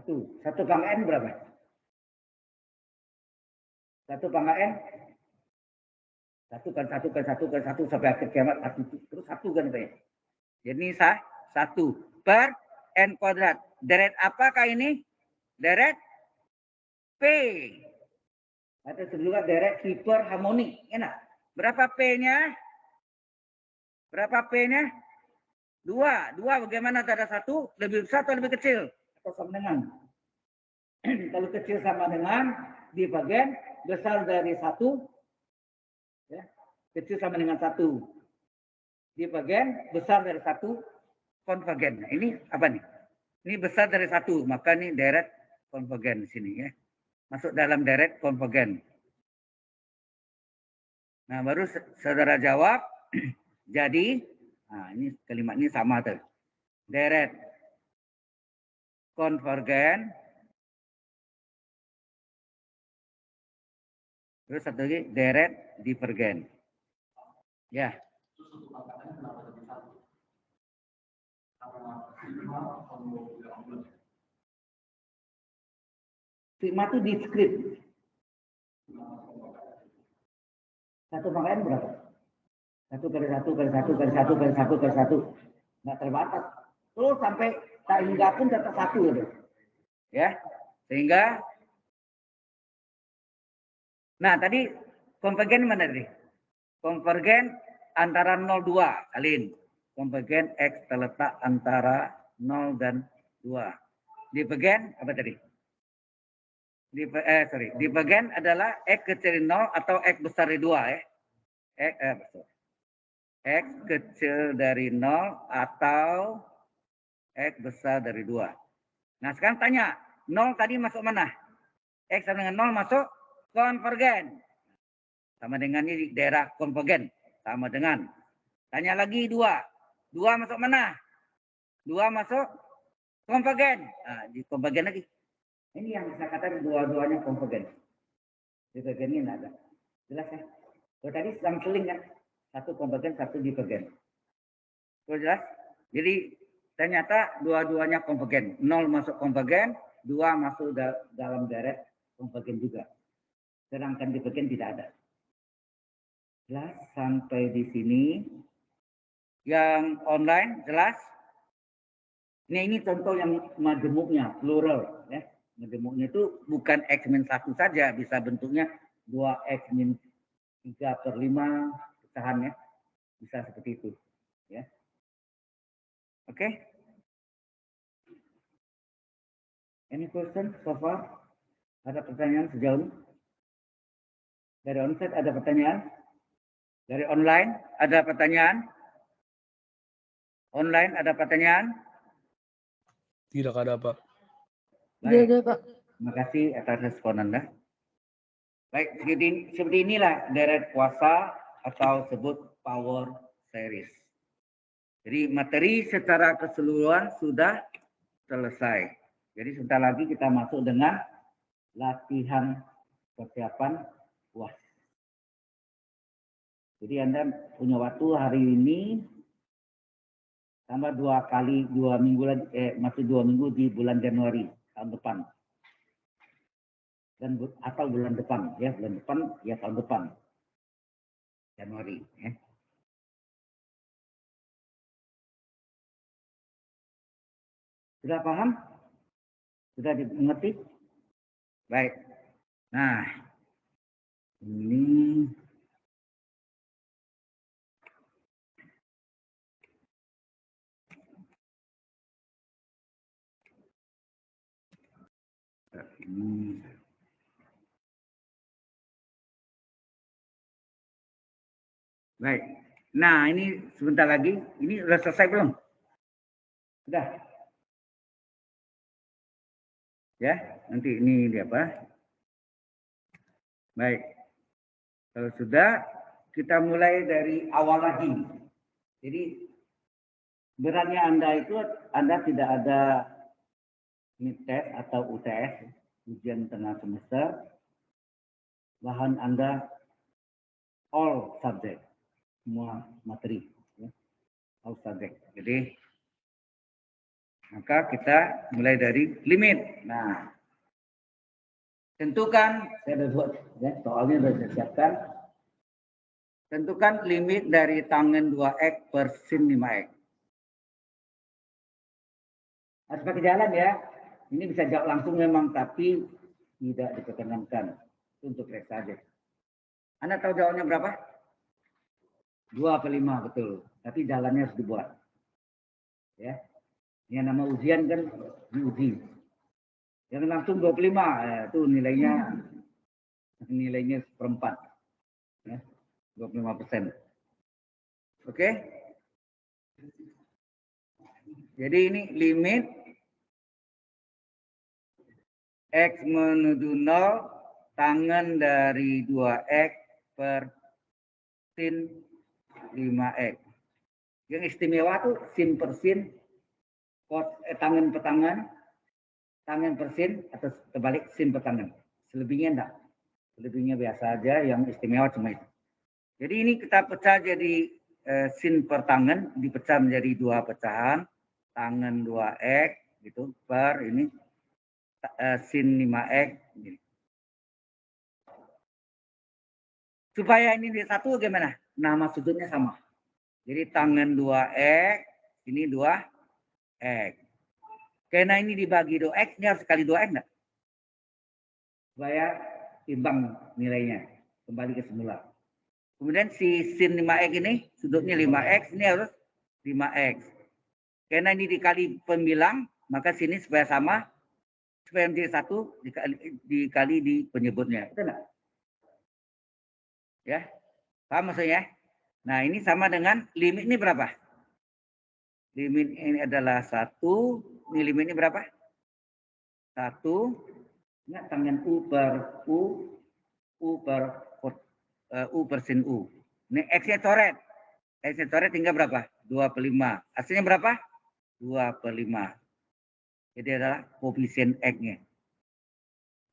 1. 1 pangkat N berapa? 1 pangkat N. 1 kan 1 kan 1 kan 1 sampai akhir kiamat. 1 terus 1 kan ya. Jadi 1 per N kuadrat. Deret apakah ini? Deret P. Atau juga deret hiperharmonik. Enak. Berapa P-nya? Berapa P-nya? 2. 2 bagaimana ada 1? Lebih besar atau lebih kecil? Atau sama dengan? Kalau kecil sama dengan di bagian besar dari 1. Ya, kecil sama dengan 1. Di bagian besar dari 1 konvergen. Nah, ini apa nih? Ini besar dari 1. Maka ini deret konvergen di sini ya. Masuk dalam deret konvergen. Nah, baru saudara jawab. Jadi, nah ini kalimat ini sama tuh. Deret konvergen. Terus satu lagi deret divergen. Ya. Sigma itu diskrit. 1 pangkat N berapa? 1 kali 1 kali 1 kali 1 kali 1 kali 1. Nggak terbatas. Terus sampai tak hingga pun tetap 1 gitu. Ya. Sehingga nah tadi konvergen mana tadi? Konvergen antara 0 2 Alin. Konvergen X terletak antara 0 dan 2. Divergen apa tadi? Divergen adalah X kecil dari 0 atau X besar dari 2 ya. X kecil dari 0 atau X besar dari 2. Nah sekarang tanya, 0 tadi masuk mana? X sama dengan 0 masuk konvergen. Sama dengan ini daerah konvergen. Sama dengan. Tanya lagi 2. 2 masuk mana? 2 masuk konvergen. Nah, di konvergen lagi. Ini yang saya katakan dua-duanya konvergen. Divergen ini tidak ada. Jelas ya? Kalau tadi sampling kan? 1 konvergen, 1 divergen. Kalau jelas? Jadi ternyata dua-duanya konvergen. 0 masuk konvergen, 2 masuk dalam deret konvergen juga. Sedangkan divergen tidak ada. Jelas sampai di sini. Yang online jelas. Ini contoh yang majemuknya, plural. Ya. Majemuknya itu bukan X min 1 saja. Bisa bentuknya 2X min 3 per 5 pecahan ya. Bisa seperti itu. Ya. Oke. Any question so far? Ada pertanyaan sejauh ini? Dari onsite ada pertanyaan? Dari online ada pertanyaan? Online ada pertanyaan? Tidak ada, Pak. Tidak ada, Pak. Terima kasih atas respon Anda. Baik, seperti inilah deret kuasa atau sebut power series. Jadi materi secara keseluruhan sudah selesai. Jadi sebentar lagi kita masuk dengan latihan persiapan UAS. Jadi Anda punya waktu hari ini tambah 2 minggu lagi, masih 2 minggu di bulan Januari tahun depan. Dan atau bulan depan ya, bulan depan ya tahun depan. Januari ya. Sudah paham? Sudah dimengerti? Baik. Nah, ini baik. Nah, ini sebentar lagi. Ini sudah selesai belum? Sudah. Ya, nanti ini apa? Baik. Kalau sudah, kita mulai dari awal lagi. Jadi, beratnya Anda itu, Anda tidak ada mid-test atau UTS, ujian tengah semester. Bahan Anda all subject, semua materi. Ya. All subject. Jadi, maka kita mulai dari limit. Nah, tentukan, saya sudah buat, ya, soalnya sudah saya siapkan. Tentukan limit dari tangen 2x per sin 5x. Harus pakai jalan ya. Ini bisa jawab langsung memang, tapi tidak diperkenankan untuk reksa saja. Anda tahu jawabnya berapa? 2/5, betul. Tapi jalannya harus dibuat. Ya. Yang nama ujian kan diuji. Yang langsung 25, itu nilainya seperempat. Ya, 25%. Oke? Jadi ini limit X menuju 0, tangen dari 2X per sin 5X. Yang istimewa tuh sin per sin, tangen per tangen per sin, atau terbalik sin per tangen. Selebihnya enggak. Selebihnya biasa aja, yang istimewa cuma itu. Jadi ini kita pecah jadi sin per tangen, dipecah menjadi 2 pecahan, tangen 2X gitu per ini sin 5X. Supaya ini di satu gimana? Nama sudutnya sama. Jadi tangen 2X, ini 2X. Karena ini dibagi 2X, ini harus kali 2X enggak? Supaya imbang nilainya. Kembali ke semula. Kemudian si sin 5X ini, sudutnya 5X, ini harus 5X. Karena ini dikali pembilang, maka sini supaya sama, supaya menjadi 1 dikali di penyebutnya. Itu enggak? Ya, paham maksudnya? Nah, ini sama dengan limit ini berapa? Limit ini adalah 1. Ini limit ini berapa? 1. Ingat tangan U per sin U. Ini X-nya coret. X-nya coret tinggal berapa? 2/5. Hasilnya berapa? 2/5. Jadi adalah koefisien X-nya.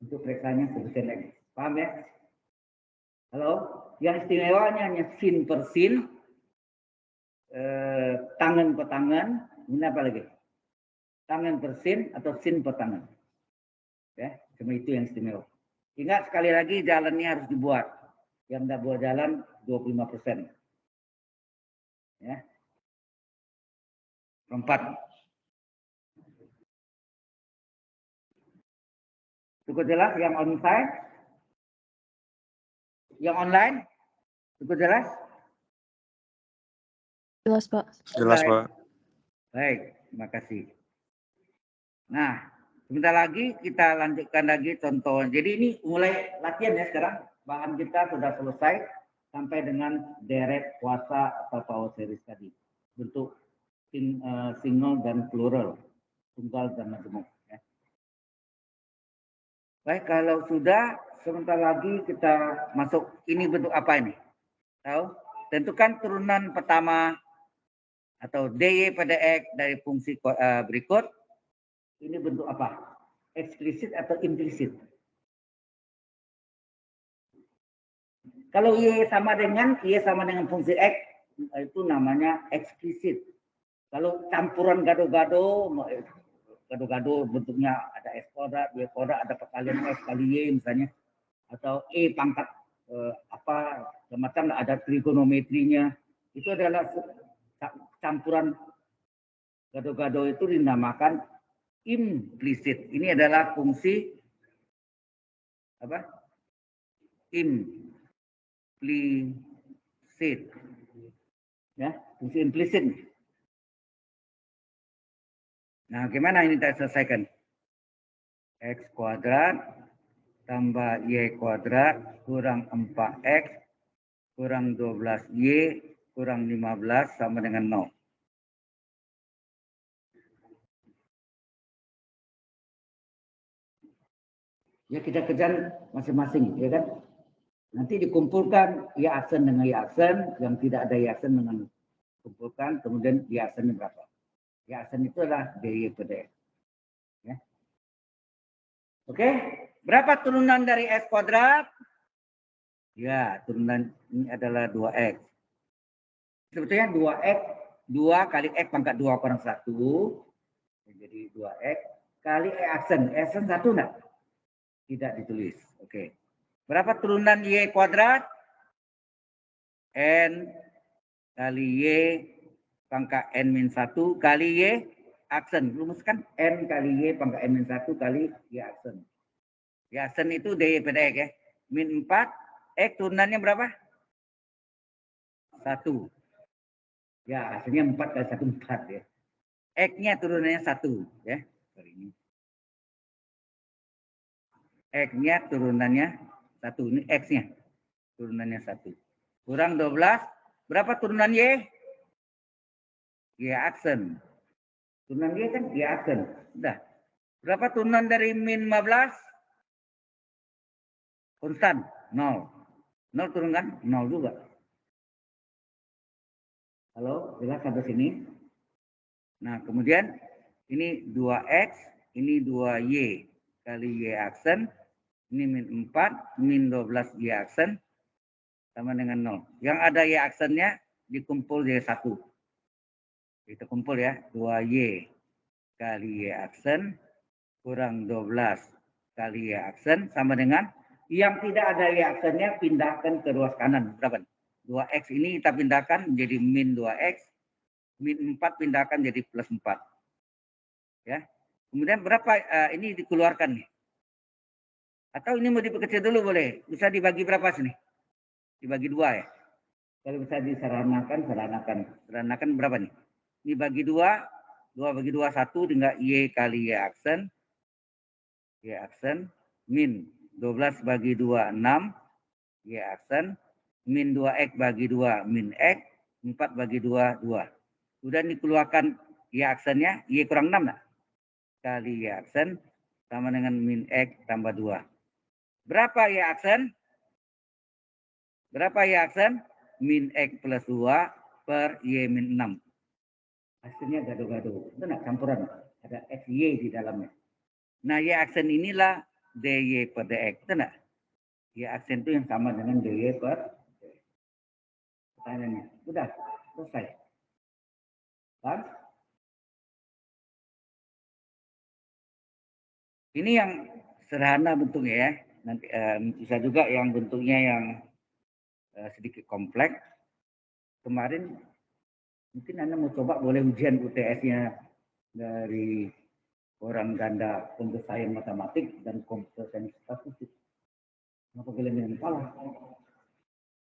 Untuk reksanya koefisien X. Paham ya? Halo? Yang istimewanya hanya sin per sin, tangan per tangan, ini apa lagi? Tangan per sin atau sin per tangan. Ya, cuma itu yang istimewa. Ingat sekali lagi jalannya harus dibuat. Yang tidak buat jalan 25%. Ya. 4. Cukup jelas yang onsite? Yang online? Cukup jelas? Jelas, Pak. Jelas, Pak. Baik, terima kasih. Nah, sebentar lagi kita lanjutkan lagi contoh. Jadi ini mulai latihan ya sekarang. Bahan kita sudah selesai sampai dengan deret kuasa atau power series tadi. Bentuk single dan plural. Tunggal dan majemuk. Ya. Baik, kalau sudah sebentar lagi kita masuk. Ini bentuk apa ini? Tahu? Tentukan turunan pertama atau dy pada x dari fungsi berikut. Ini bentuk apa? Eksplisit atau implisit? Kalau y sama dengan fungsi x, itu namanya eksplisit. Kalau campuran gado-gado bentuknya ada x kuadrat, y kuadrat, ada perkalian x kali y misalnya, atau e pangkat macam ada trigonometrinya, itu adalah campuran gado-gado itu dinamakan Implisit. Ini adalah fungsi apa? Implisit. Ya, fungsi implisit. Nah, gimana ini kita selesaikan? X kuadrat tambah Y kuadrat kurang 4X kurang 12Y kurang 15 sama dengan 0. Ya kita kerjakan masing-masing, ya kan? Nanti dikumpulkan Y aksen dengan Y aksen, yang tidak ada Y aksen dengan kumpulkan, kemudian Y aksennya berapa? Y aksen itu adalah DY per DX. Ya. Oke, berapa turunan dari X kuadrat? Ya, turunan ini adalah 2X. Sebetulnya 2X, 2 kali X pangkat 2 kurang 1. Jadi 2X kali E aksen. E aksen 1 enggak? Tidak ditulis. Oke. Berapa turunan Y kuadrat? N kali Y pangkat N min 1 kali Y aksen. Rumuskan N kali Y pangkat N min 1 kali Y aksen. Y aksen itu DY per DX ya. Min 4. X turunannya berapa? 1. Ya, hasilnya 4 kali 1, 4 ya. X-nya turunannya 1 ya. Sorry ini. X-nya turunannya 1. Ini X-nya. Turunannya 1. Kurang 12. Berapa turunan Y? Y aksen. Turunan Y kan Y aksen. Udah. Berapa turunan dari min 15? Konstan. 0. 0 turun kan? 0 juga. Halo, jelas sampai sini? Nah, kemudian ini 2X, ini 2Y kali Y aksen. Ini min 4, min 12 Y aksen sama dengan 0. Yang ada Y aksennya dikumpul jadi 1. Kita kumpul ya, 2Y kali Y aksen kurang 12 kali Y aksen sama dengan yang tidak ada Y aksennya pindahkan ke ruas kanan. Berapa? 2X ini kita pindahkan menjadi min 2X, min 4 pindahkan jadi plus 4. Ya. Kemudian berapa ini dikeluarkan nih? Atau ini mau diperkecil dulu boleh? Bisa dibagi berapa sini? Dibagi 2 ya. Kalau bisa diseranakan, seranakan berapa nih? Ini bagi 2, 2 bagi 2 1 tinggal Y kali Y aksen. Y aksen min 12 bagi 2 6 Y aksen min 2X bagi 2 min X 4 bagi 2 2. Sudah dikeluarkan Y aksennya Y kurang 6 enggak? Kali Y aksen sama dengan min X tambah 2. Berapa Y aksen? Berapa Y aksen? Min X plus 2 per Y min 6. Hasilnya gado-gado. Itu enggak campuran. Ada X, Y di dalamnya. Nah, Y aksen inilah DY per DX. Itu enggak? Y aksen itu yang sama dengan DY per DX. Pertanyaannya. Sudah. Selesai. Kan? Ini yang sederhana bentuknya ya. Nanti bisa juga yang bentuknya yang sedikit kompleks. Kemarin mungkin Anda mau coba boleh ujian UTS-nya dari orang ganda komputer sains matematik dan komputer sains statistik. Kenapa kalian kepala?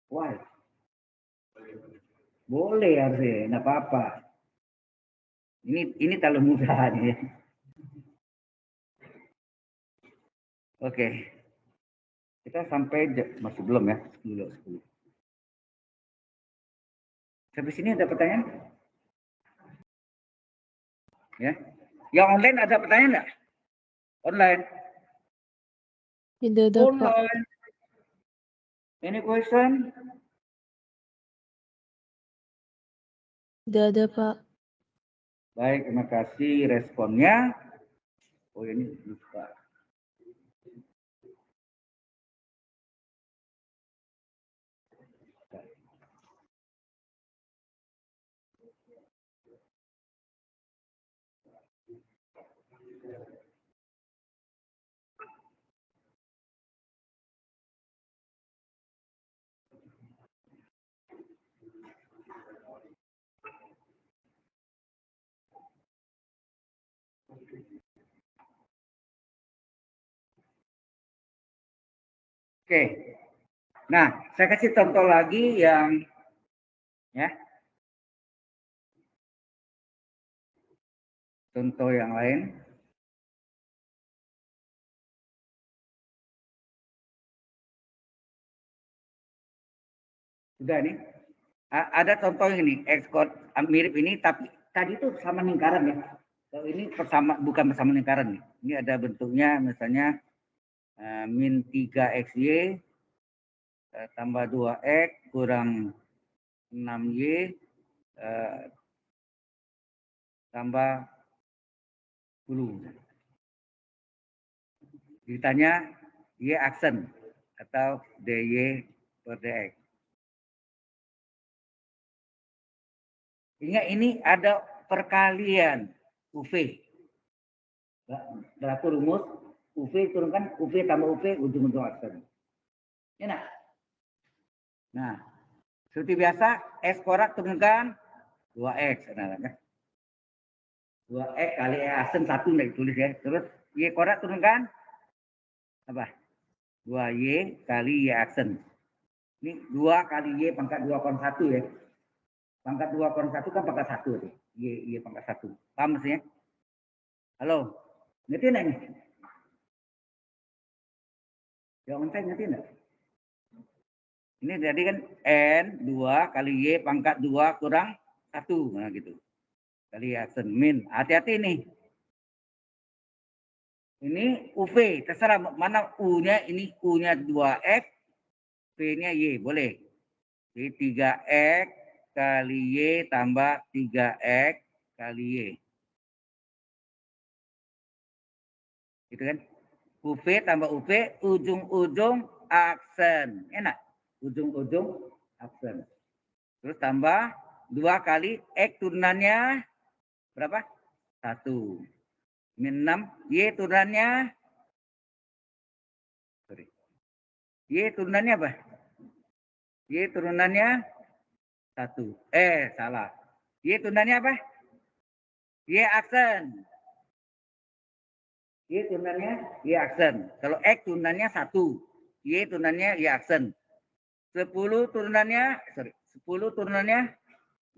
Why? Boleh harusnya, enggak apa-apa. Ini terlalu mudah nih. Oke. Kita sampai masih belum ya? 10. Sampai sini ada pertanyaan? Ya. Yang online ada pertanyaan enggak? Online. Tidak ada, Pak. Online. Any question? Tidak ada, Pak. Baik, terima kasih responnya. Oh ini lupa. Oke. Nah, saya kasih contoh lagi yang ya. Contoh yang lain. Sudah nih. Ada contoh ini, ekspor mirip ini, tapi tadi itu sama lingkaran ya. Kalau ini bukan bersama lingkaran nih. Ini ada bentuknya misalnya min 3xy tambah 2x kurang 6y tambah 10. Ditanya y aksen atau dy per dx. Ingat ini ada perkalian UV. Berlaku rumus UV turunkan UV tambah UV ujung-ujung aksen. Enak. Nah, seperti biasa S korak turunkan 2x. Nah, 2x kali E aksen 1 nih tulis ya. Terus Y korak turunkan apa? 2Y kali Y aksen. Ini 2 kali Y pangkat 2 kon 1 ya. Pangkat 2 kon 1 kan pangkat 1 nih. Y pangkat 1. Paham maksudnya? Halo? Ngerti enggak nih? Jawaban saya ngerti enggak? Ini jadi kan N 2 kali Y pangkat 2 kurang 1. Nah gitu. Kali aksen min. Hati-hati nih. Ini UV. Terserah mana U-nya. Ini U-nya 2X. P-nya Y. Boleh. Jadi 3X kali Y tambah 3X kali Y. Gitu kan? UV tambah UV, ujung-ujung aksen. Enak. Ujung-ujung aksen. Terus tambah 2 kali X turunannya berapa? 1. Min 6. Y turunannya. Sorry. Y turunannya apa? Y turunannya 1. Salah. Y turunannya apa? Y aksen. Y turunannya Y aksen. Kalau X turunannya 1. Y turunannya Y aksen. 10 turunannya, 10 turunannya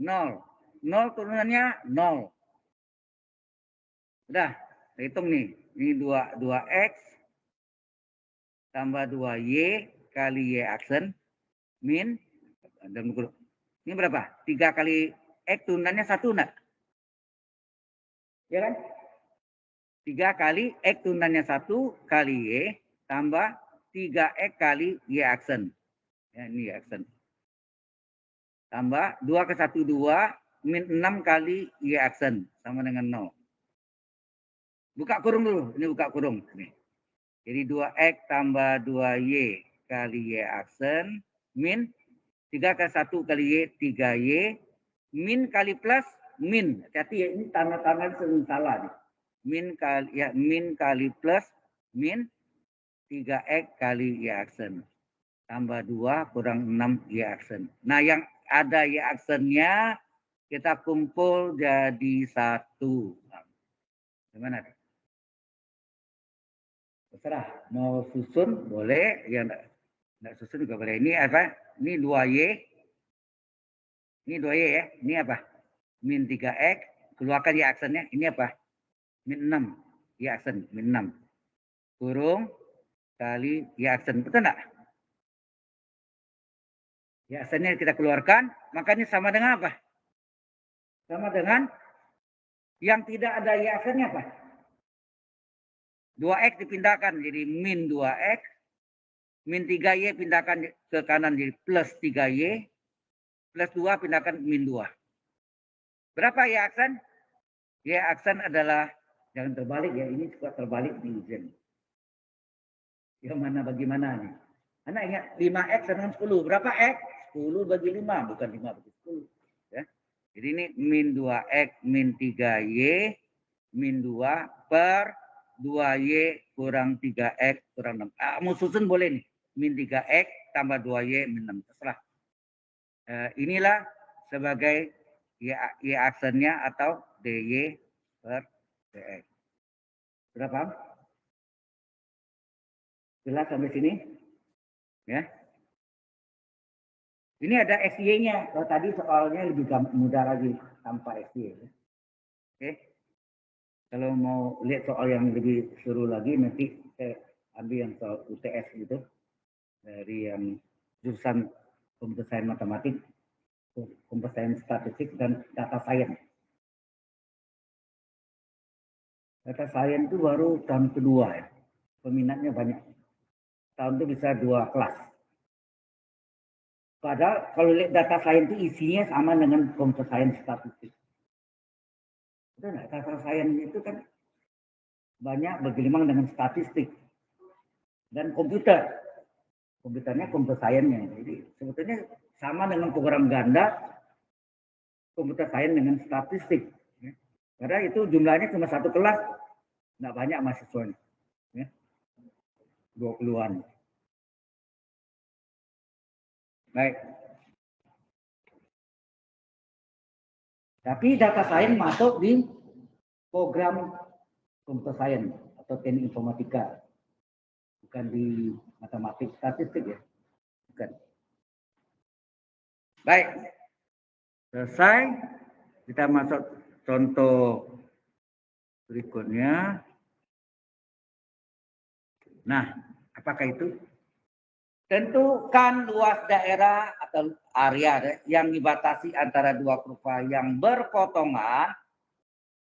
0. 0 turunannya 0. Udah, hitung nih. Ini 2X tambah 2Y kali Y aksen min. Ini berapa? 3 kali X turunannya 1 enggak? Ya kan? 3 kali X turunannya 1 kali Y tambah 3X kali Y aksen. Ya, ini Y aksen. Tambah 2 ke 1, 2. Min 6 kali Y aksen. Sama dengan 0. Buka kurung dulu. Ini buka kurung. Nih. Jadi 2X tambah 2Y kali Y aksen. Min 3 ke 1 kali Y, 3Y. Min kali plus, min. Hati-hati ya, ini tanda-tanda sering salah nih. Min kali plus, min 3X kali Y aksen. Tambah 2 kurang 6 Y aksen. Nah, yang ada Y aksennya kita kumpul jadi 1. Gimana? Terserah. Mau susun boleh, ya enggak susun juga boleh. Ini apa? Ini 2Y. Ini 2Y ya. Ini apa? Min 3X. Keluarkan Y aksennya. Ini apa? Min 6. Y aksen. Min 6. Kurung kali Y aksen. Betul enggak? Y aksennya kita keluarkan. Makanya sama dengan apa? Sama dengan yang tidak ada Y aksennya apa? 2X dipindahkan jadi min 2X. Min 3Y pindahkan ke kanan jadi plus 3Y. Plus 2 pindahkan min 2. Berapa Y aksen? Y aksen adalah, jangan terbalik ya, ini juga terbalik di ujian. Yang mana bagaimana nih? Anak ingat 5X dengan 10. Berapa X? 10 bagi 5, bukan 5 bagi 10. Ya. Jadi ini min 2X min 3Y min 2 per 2Y kurang 3X kurang 6. Mau susun boleh nih. Min 3X tambah 2Y min 6. Terserah. Inilah sebagai Y aksennya atau DY per DX. Sudah paham? Jelas sampai sini? Ya. Ini ada SY-nya. Kalau tadi soalnya lebih mudah lagi tanpa SY. Oke. Kalau mau lihat soal yang lebih seru lagi, nanti saya ambil yang soal UTS gitu. Dari yang jurusan Computer Science Matematik, Computer Science Statistik, dan Data Science. Data Science itu baru tahun kedua ya. Peminatnya banyak. Tahun itu bisa 2 kelas. Padahal kalau lihat Data Science itu isinya sama dengan Computer Science Statistik. Itu enggak, Data Science itu kan banyak bergelimang dengan statistik dan komputer. Komputernya Computer Science-nya. Jadi sebetulnya sama dengan program ganda Computer Science dengan statistik. Ya. Karena itu jumlahnya cuma 1 kelas, nggak banyak mahasiswanya. Ya. 20-an. Baik. Tapi data science masuk di program Computer Science atau teknik informatika. Bukan di matematik statistik ya. Bukan. Baik. Selesai. Kita masuk contoh berikutnya. Nah, apakah itu? Tentukan luas daerah atau area yang dibatasi antara 2 kurva yang berpotongan.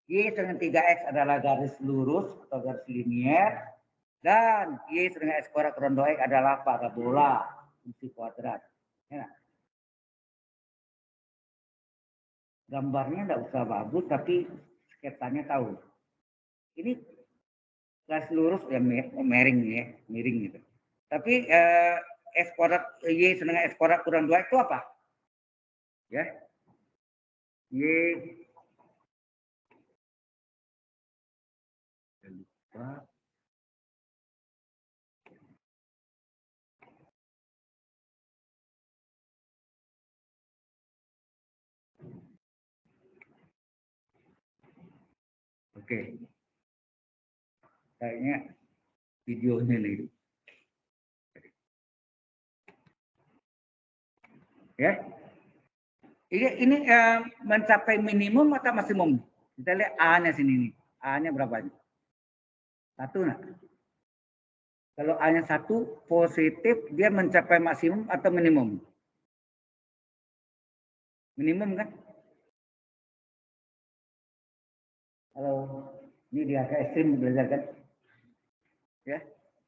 Y dengan 3X adalah garis lurus atau garis linier. Dan Y dengan X kuadrat kurang 2X adalah parabola fungsi kuadrat. Ya. Gambarnya tidak usah bagus, tapi sketsanya tahu. Ini garis lurus ya miring ya, miring gitu. Tapi X kuadrat Y dengan X kuadrat kurang 2 itu apa? Ya. Y lupa. Oke. Kayaknya videonya nih. Ya. Ini mencapai minimum atau maksimum? Kita lihat A-nya sini nih. A-nya berapa? 1 nah. Kalau A-nya 1 positif, dia mencapai maksimum atau minimum? Minimum kan? Kalau ini dia agak ekstrim belajar kan? Ya.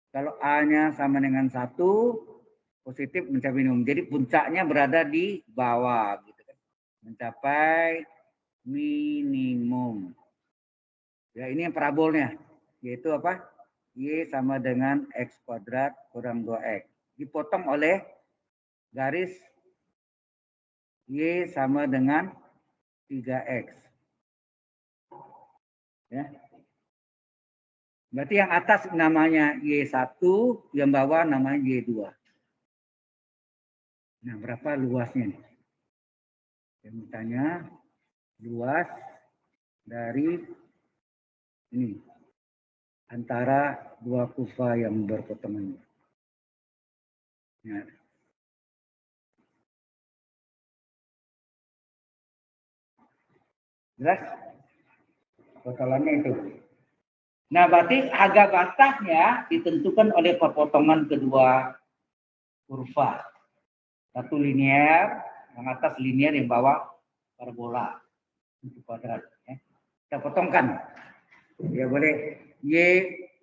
Kalau A-nya sama dengan 1, positif mencapai minimum. Jadi puncaknya berada di bawah gitu kan. Mencapai minimum. Ya, ini yang parabolnya. Yaitu apa? Y sama dengan X kuadrat kurang 2X. Dipotong oleh garis Y sama dengan 3X. Ya. Berarti yang atas namanya Y1, yang bawah namanya Y2. Nah, berapa luasnya nih? Yang ditanya luas dari ini antara 2 kurva yang berpotongan. Nah. Jelas? Persoalannya itu. Nah, berarti harga batasnya ditentukan oleh perpotongan kedua kurva. Satu linear, yang atas linear, yang bawah parabola. Kuadrat. Ya. Kita potongkan. Ya boleh. Y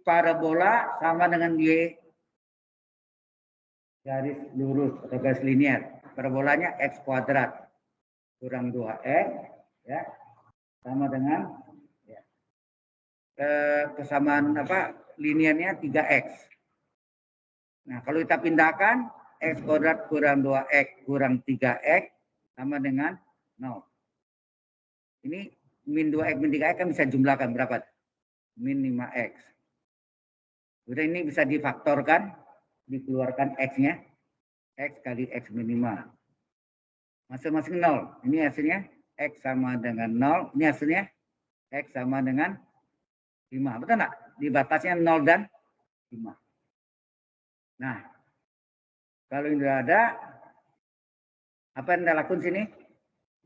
parabola sama dengan Y garis lurus atau garis linear. Parabolanya X kuadrat kurang 2X. Ya. Sama dengan kesamaan apa linearnya 3X. Nah, kalau kita pindahkan X kuadrat kurang 2X kurang 3X sama dengan 0. Ini min 2X min 3X kan bisa jumlahkan berapa? Min 5X. Udah ini bisa difaktorkan, dikeluarkan X-nya. X kali X min 5. Masing-masing 0. Ini hasilnya X sama dengan 0. Ini hasilnya X sama dengan 5. Betul enggak? Di batasnya 0 dan 5. Nah, Kalau ini tidak ada, apa yang Anda lakukan sini?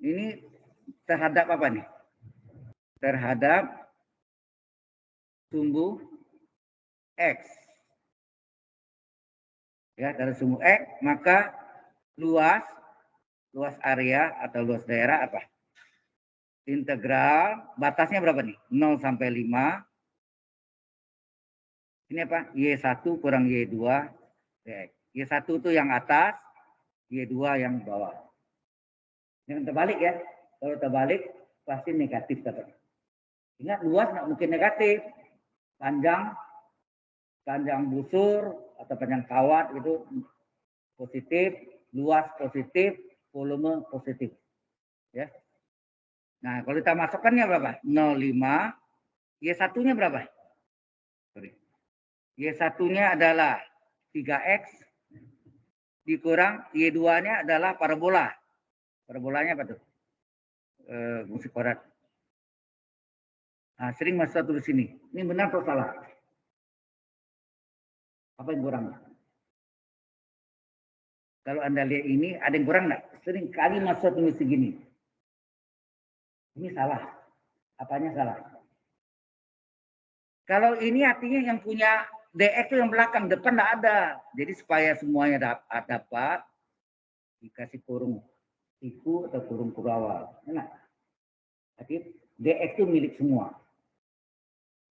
Ini terhadap apa nih? Terhadap sumbu X. Ya, dari sumbu X, maka luas area atau luas daerah apa? Integral, batasnya berapa nih? 0 sampai 5. Ini apa? Y1 kurang Y2 dx. Y1 itu yang atas, Y2 yang bawah. Yang terbalik ya. Kalau terbalik, pasti negatif. Ingat, luas nggak mungkin negatif. Panjang busur atau panjang kawat itu positif, luas positif, volume positif. Ya. Nah, kalau kita masukkannya berapa? 0,5. Y1-nya berapa? Y1-nya adalah 3X dikurang Y2-nya adalah parabola. Parabolanya apa tuh? Musik kuadrat. Nah, sering masuk tulis sini. Ini benar atau salah? Apa yang kurang? Kalau Anda lihat ini, ada yang kurang nggak? Sering kali masuk tulis segini. Ini salah. Apanya salah? Kalau ini artinya yang punya DX itu yang belakang, depan nggak ada. Jadi supaya semuanya dapat dikasih kurung siku atau kurung kurawal. Enak. Jadi DX itu milik semua.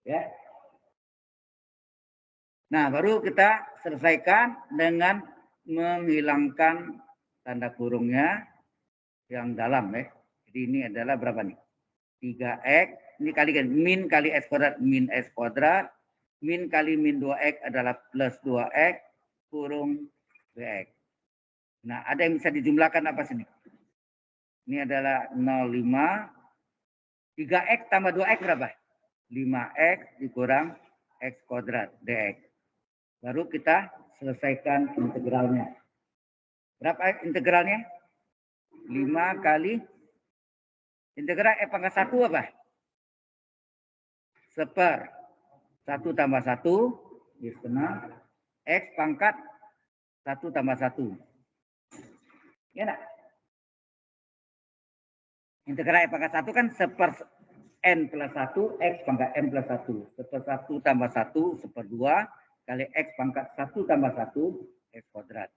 Ya. Nah, baru kita selesaikan dengan menghilangkan tanda kurungnya yang dalam ya. Jadi ini adalah berapa nih? 3X, ini kalikan min kali X kuadrat min X kuadrat, min kali min 2X adalah plus 2X kurung BX. Nah, ada yang bisa dijumlahkan apa sini? Ini adalah 0,5. 3X tambah 2X berapa? 5X dikurang X kuadrat dx. Baru kita selesaikan integralnya. Berapa integralnya? 5 kali integral X pangkat 1 apa? 1/1 tambah 1 di setengah X pangkat 1 tambah 1. Ya enggak? Integral X pangkat 1 kan 1/n plus 1 X pangkat n plus 1. 1/1 tambah 1 1/2 kali X pangkat 1 tambah 1 X kuadrat.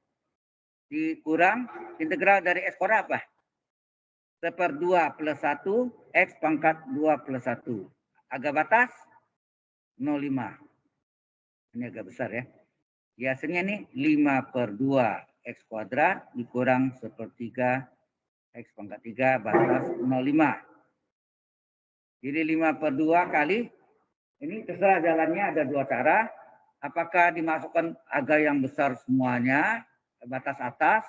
Dikurang integral dari X kuadrat apa? 1/2 plus 1 X pangkat 2 plus 1. Agak batas 0,5. Ini agak besar ya. Biasanya nih 5/2 X kuadrat dikurang 1/3 X pangkat 3 batas 0,5. Jadi 5/2 kali, ini terserah jalannya ada dua cara. Apakah dimasukkan agak yang besar semuanya, batas atas,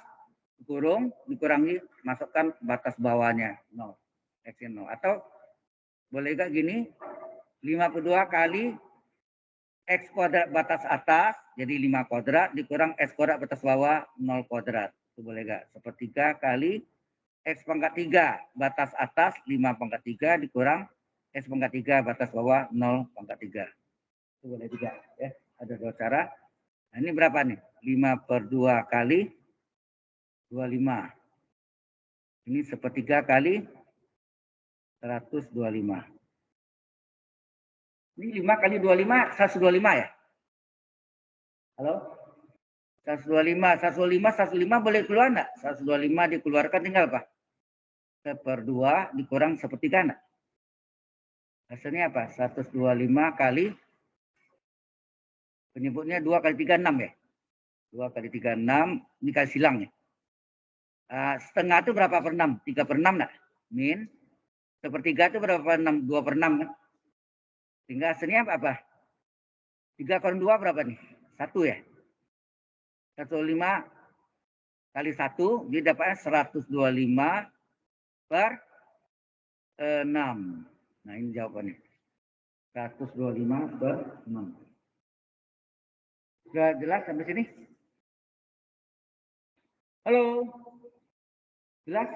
kurung, dikurangi, masukkan batas bawahnya, 0. X-nya 0. Atau boleh gak gini, 5/2 kali X kuadrat batas atas, jadi 5 kuadrat, dikurang X kuadrat batas bawah, 0 kuadrat. Itu boleh gak? 1/3 kali X pangkat 3 batas atas, 5 pangkat 3, dikurang X pangkat 3 batas bawah, 0 pangkat 3. Itu boleh juga ya. Ada dua cara. Nah, ini berapa nih? 5/2 kali 25. Ini 1/3 kali 125. Ini 5 kali 25, 125 ya? Halo? 125, 125 boleh keluar enggak? 125 dikeluarkan tinggal apa? 1/2 dikurang 1/3 enggak? Hasilnya apa? 125 kali penyebutnya 2 kali 3, 6 ya? 2 kali 3, 6. Ini kali silang ya. Setengah itu berapa per 6? 3/6 enggak? Min. 1/3 itu berapa per 6? 2/6 kan? Sehingga hasilnya apa? 3 kurang 2 berapa nih? 1 ya? 125 kali 1, jadi dapatnya 125 per 6. Nah ini jawabannya. 125 per 6. Sudah jelas sampai sini? Halo? Jelas?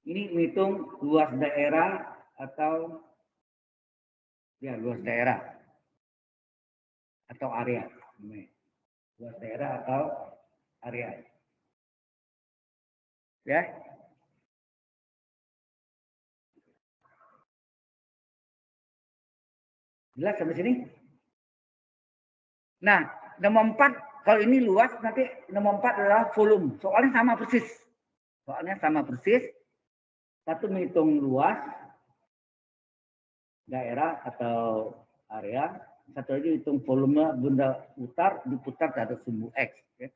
Ini menghitung luas daerah atau ya luas daerah atau area. luas daerah atau area. Ya. Jelas sampai sini? Nah, nomor 4, kalau ini luas, nanti nomor 4 adalah volume. Soalnya sama persis. Satu menghitung luas daerah atau area. Satu lagi hitung volume benda diputar terhadap sumbu X. Ya.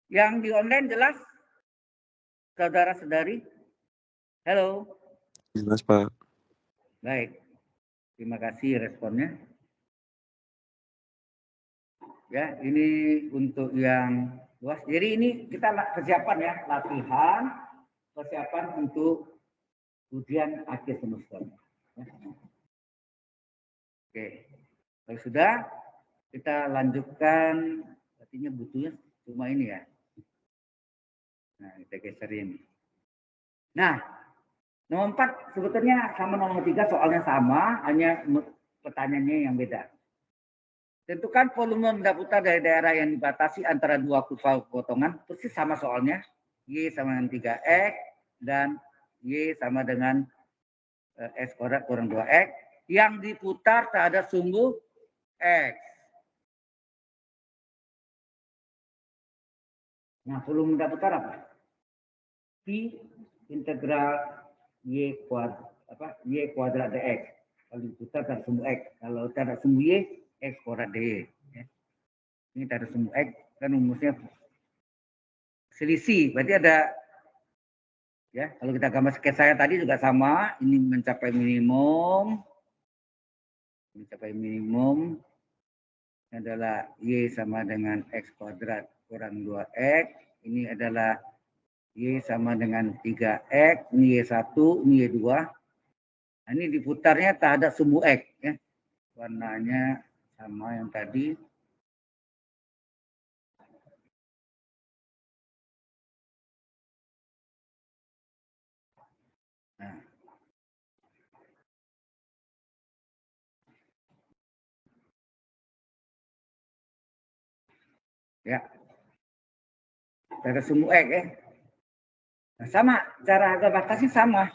Yang di online jelas? Saudara-saudari? Halo? Jelas, Pak. Baik. Terima kasih responnya. Ya, ini untuk yang luas. Jadi ini kita persiapan ya, latihan, persiapan untuk ujian akhir semester. Ya. Oke, kalau sudah kita lanjutkan. Artinya butuhnya cuma ini ya. Nah, kita geserin. Nah, nomor 4 sebetulnya sama nomor 3 soalnya sama, hanya pertanyaannya yang beda. Tentukan volume benda putar dari daerah yang dibatasi antara dua kurva potongan, persis sama soalnya. Y sama dengan 3X dan Y sama dengan X kuadrat kurang 2X yang diputar terhadap sumbu X. Nah, volume benda putar apa? Pi integral Y kuadrat dx. Kalau diputar terhadap sumbu X. Kalau terhadap sumbu Y, X kuadrat dy. Ya. Ini terhadap sumbu X, kan rumusnya selisih. Berarti ada, ya kalau kita gambar sketsa tadi juga sama. Ini mencapai minimum. Adalah Y sama dengan X kuadrat kurang 2X. Ini adalah Y sama dengan 3X. Ini Y1, ini Y2. Nah, ini diputarnya terhadap sumbu X. Ya. Warnanya sama yang tadi. Nah. Ya. Terhadap sumbu X ya. Nah, sama, cara agak batasnya sama.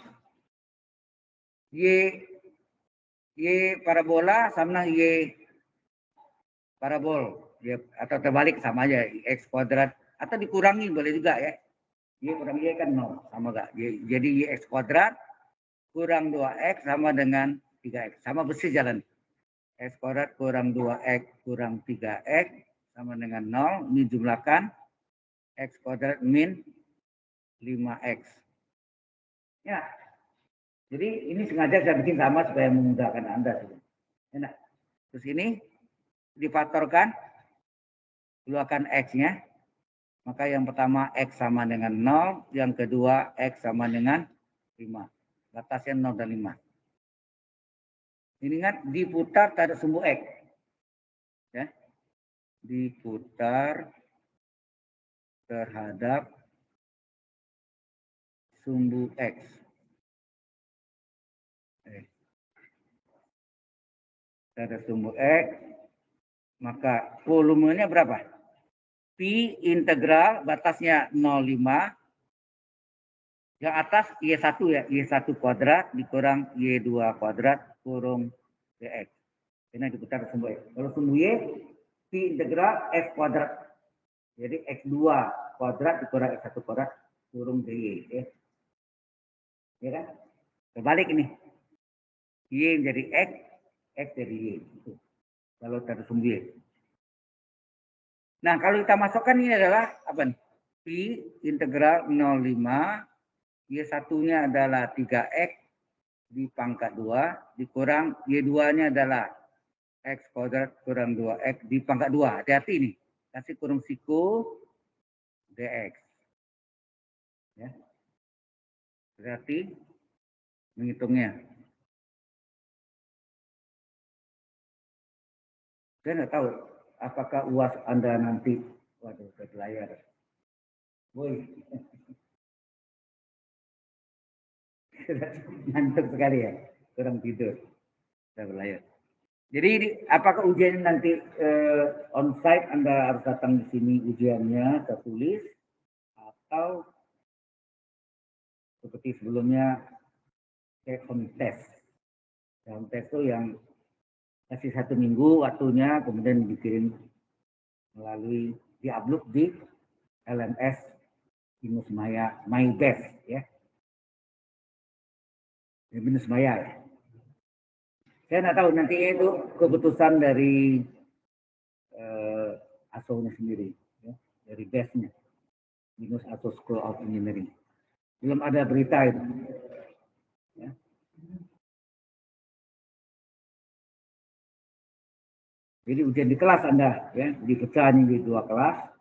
Y parabola sama Y parabol. Ya, atau terbalik sama aja, X kuadrat. Atau dikurangi boleh juga ya. Y kurang Y kan 0, sama enggak? Jadi Y X kuadrat kurang 2X sama dengan 3X. Sama persis jalan. X kuadrat kurang 2X kurang 3X sama dengan 0. Ini jumlahkan X kuadrat min 5X. Ya. Jadi ini sengaja saya bikin sama supaya memudahkan Anda. Enak. Terus ini difaktorkan, keluarkan X-nya. Maka yang pertama X sama dengan 0, yang kedua X sama dengan 5. Batasnya 0 dan 5. Ini ingat diputar terhadap sumbu X. Ya. Diputar terhadap sumbu X. Terhadap sumbu X, maka volumenya berapa? Pi integral batasnya 0,5. Yang atas Y1 ya, Y1 kuadrat dikurang Y2 kuadrat kurung dx. Ini diputar sumbu X. Kalau sumbu Y, Pi integral X kuadrat. Jadi X2 kuadrat dikurang X1 kuadrat kurung dy. Ya kan? Terbalik ini. Y menjadi X jadi Y. Kalau terhadap sumbu Y. Nah, kalau kita masukkan ini adalah apa nih? Pi integral 0,5. Y1-nya adalah 3X di pangkat 2 dikurang Y2-nya adalah X kuadrat kurang 2X di pangkat 2. Hati-hati nih. Kasih kurung siku dx. Ya. Berarti menghitungnya. Saya nggak tahu apakah UAS Anda nanti, waduh, ke layar. Woi. Ngantuk sekali ya, kurang tidur. Saya berlayar. Jadi apakah ujian nanti on-site Anda harus datang di sini ujiannya tertulis atau seperti sebelumnya take home test. Home test itu yang kasih 1 minggu waktunya kemudian dikirim melalui di-upload di LMS Binus Maya MyBest ya. Binus Maya ya. Saya nggak tahu nanti itu keputusan dari ASO-nya sendiri, ya, dari BES-nya, Binus Aso School of Engineering. Belum ada berita itu. Ya. Jadi ujian di kelas Anda, ya, dipecah di 2 kelas,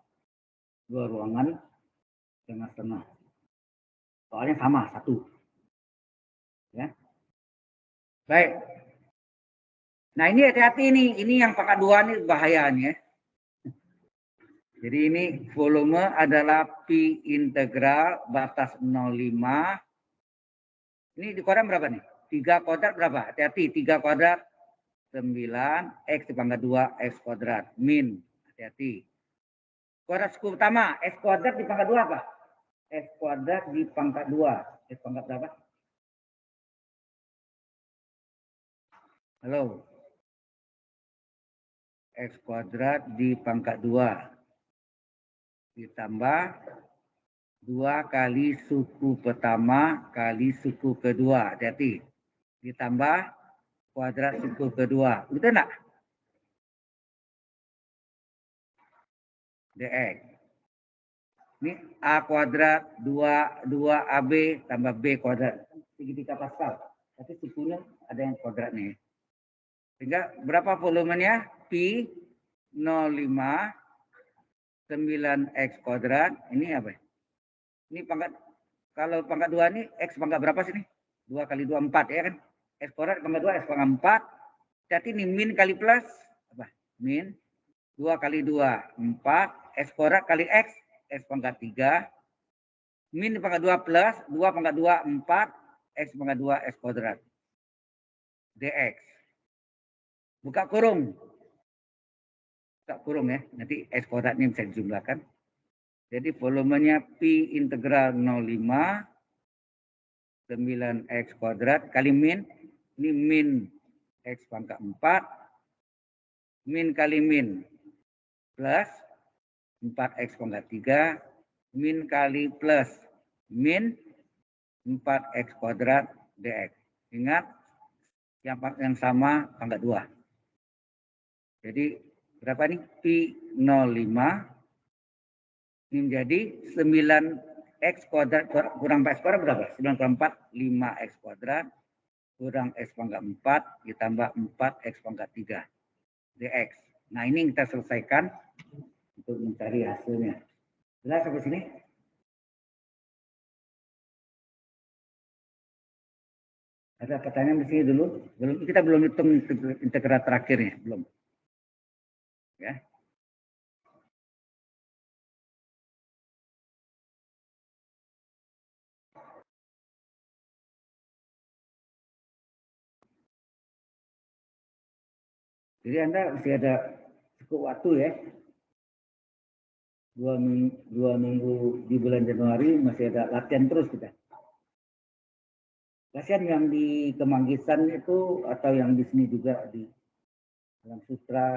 2 ruangan, setengah-setengah. Soalnya sama, 1. Ya. Baik. Nah ini hati-hati ini yang pangkat 2 ini bahayanya. Jadi ini volume adalah Pi integral batas 0,5. Ini di kuadrat berapa nih? 3 kuadrat berapa? Hati-hati, 3 kuadrat 9, X dipangkat 2, X kuadrat, min. Hati-hati. Kuadrat suku utama, X kuadrat dipangkat 2 apa? X kuadrat dipangkat 2. X pangkat berapa? Halo? X kuadrat dipangkat 2. Ditambah 2 kali suku pertama kali suku kedua. Hati-hati. Ditambah kuadrat suku kedua. Betul enggak? DX. Ini A kuadrat 2AB tambah B kuadrat. Segitiga Pascal. Tapi sukunya ada yang kuadrat nih. Sehingga berapa volumenya? Pi 0,5 9X kuadrat. Ini apa? Ini pangkat, kalau pangkat 2 ini X pangkat berapa sih ini? 2 kali 2, 4 ya kan? X kuadrat pangkat 2, X pangkat 4. Jadi ini min kali plus. Apa? Min 2 kali 2, 4. X kuadrat kali X. X pangkat 3. Min pangkat 2 plus. 2 pangkat 2, 4. X pangkat 2, X kuadrat. DX. Buka kurung. Buka kurung ya. Nanti X kuadratnya bisa dijumlahkan. Jadi volumenya Pi integral 0,5 9X kuadrat kali min. Ini min X pangkat 4. Min kali min plus 4X pangkat 3. Min kali plus min 4X kuadrat DX. Ingat yang sama pangkat 2. Jadi berapa nih? Pi 0,5. Ini menjadi 9X kuadrat kurang 4X kuadrat berapa? 9 kurang 4, 5X kuadrat kurang X pangkat 4 ditambah 4X pangkat 3 DX. Nah ini yang kita selesaikan untuk mencari hasilnya. Jelas sampai sini? Ada pertanyaan di sini dulu? Kita belum hitung integral terakhirnya, belum. Ya. Jadi Anda masih ada cukup waktu ya. 2 minggu di bulan Januari masih ada latihan terus kita. Latihan yang di Kemanggisan itu atau yang di sini juga di dalam sutra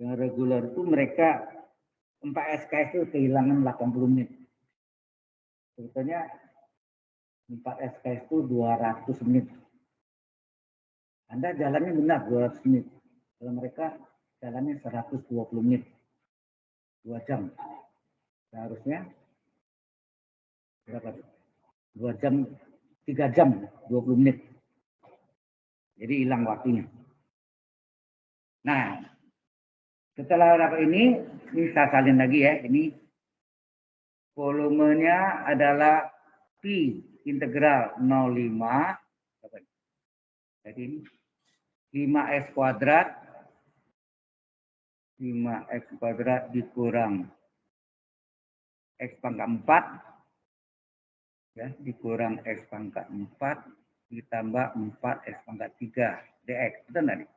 yang reguler itu mereka 4 SKS itu kehilangan 80 menit. Sebetulnya 4 SKS itu 200 menit. Anda jalannya benar 200 menit. Kalau mereka jalannya 120 menit. 2 jam. Seharusnya berapa? 2 jam, 3 jam, 20 menit. Jadi hilang waktunya. Nah, setelah rapat ini saya salin lagi ya. Ini volumenya adalah Pi integral 0,5. Jadi ini 5X kuadrat. 5X kuadrat dikurang X pangkat 4. Ya, dikurang X pangkat 4 ditambah 4X pangkat 3 DX. Betul nggak nih?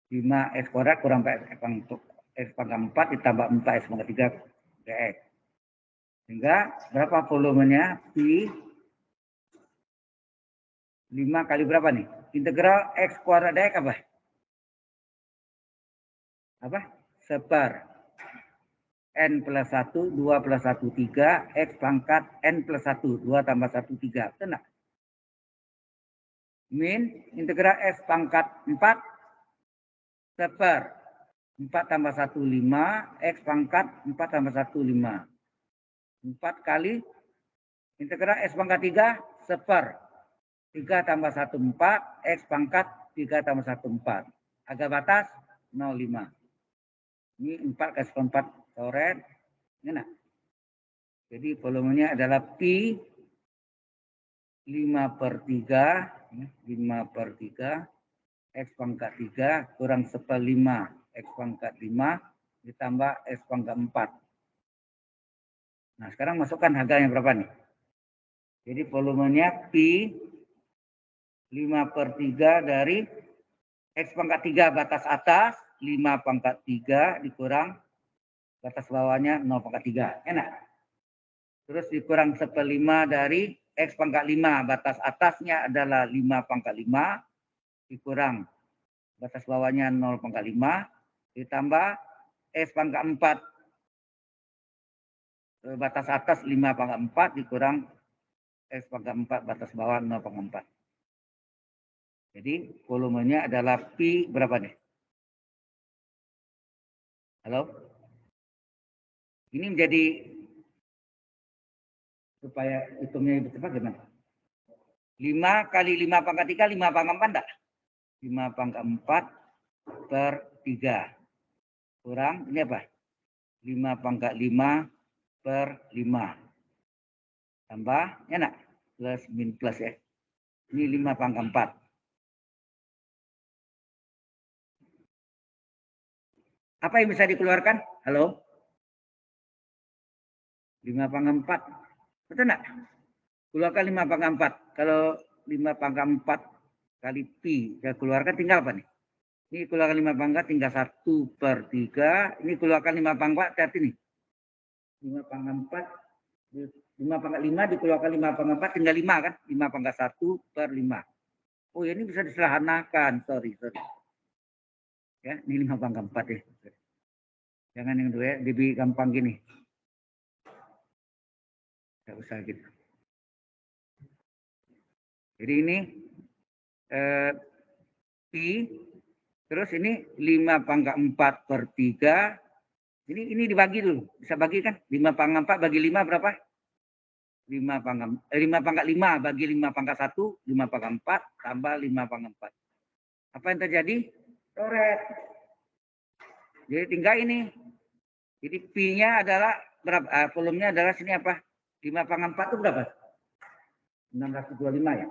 5 X kuadrat kurang 4X pangkat 4 ditambah 4X pangkat 3 dx. Sehingga berapa volumenya? Pi 5 kali berapa nih? Integral X kuadrat dx apa? Apa? Seper N plus 1, 2 plus 1, 3, X pangkat N plus 1, 2 tambah 1, 3. Betul nggak? Min integral X pangkat 4 seper 4 tambah 1, 5, X pangkat 4 tambah 1, 5. 4 kali integral X pangkat 3 seper 3 tambah 1, 4, X pangkat 3 tambah 1, 4. Agak batas 0,5. Ini 4 X 4 coret. Enak. Jadi volumenya adalah Pi 5/3, 5/3, X pangkat 3 kurang 1/5, X pangkat 5 ditambah X pangkat 4. Nah, sekarang masukkan harganya berapa nih? Jadi volumenya Pi 5/3 dari X pangkat 3 batas atas, 5 pangkat 3 dikurang batas bawahnya 0 pangkat 3. Enak. Terus dikurang 1/5 dari X pangkat 5. Batas atasnya adalah 5 pangkat 5. Dikurang batas bawahnya 0 pangkat 5. Ditambah X pangkat 4. Batas atas 5 pangkat 4 dikurang X pangkat 4 batas bawah 0 pangkat 4. Jadi volumenya adalah Pi berapa nih? Halo? Ini menjadi supaya hitungnya lebih cepat gimana? 5 kali 5 pangkat 3, 5 pangkat 4 enggak? 5 pangkat 4/3. Kurang, ini apa? 5 pangkat 5/5. Tambah, enak? Plus, min plus ya. Ini 5 pangkat 4. Apa yang bisa dikeluarkan? Halo? 5 pangkat 4. Betul enggak? Keluarkan 5 pangkat 4. Kalau 5 pangkat 4 kali Pi, saya keluarkan tinggal apa nih? Ini keluarkan 5 pangkat tinggal 1/3. Ini keluarkan 5 pangkat, hati nih. 5 pangkat 4, 5 pangkat 5 dikeluarkan 5 pangkat 4 tinggal 5 kan? 5 pangkat 1/5. Oh ya, ini bisa disederhanakan. Sorry. Ya, ini 5 pangkat 4 ya. Jangan yang dua ya, lebih gampang gini. Nggak usah gitu. Jadi ini Pi, terus ini 5 pangkat 4/3. Ini dibagi dulu. Bisa bagi kan? 5 pangkat 4 bagi 5 berapa? 5 pangkat 5 bagi 5 pangkat 1, 5 pangkat 4 tambah 5 pangkat 4. Apa yang terjadi? Coret. Jadi tinggal ini. Jadi Pi-nya adalah berapa? Volumenya adalah sini apa? 5 pangkat 4 itu berapa? 625 ya.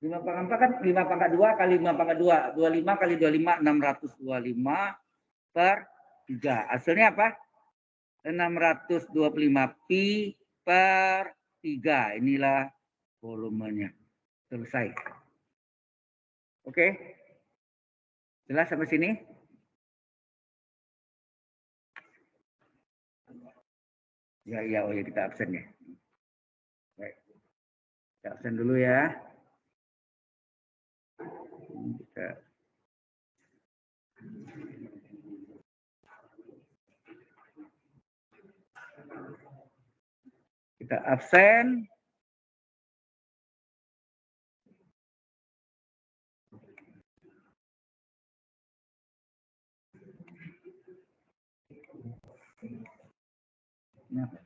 5 pangkat 4 kan 5 pangkat 2 kali 5 pangkat 2. 25 kali 25, 625/3. Hasilnya apa? 625 Pi/3. Inilah volumenya. Selesai. Oke. Jelas sampai sini? Ya, oh ya, kita absen ya. Baik. Kita absen dulu ya. Kita absen. Kenapa?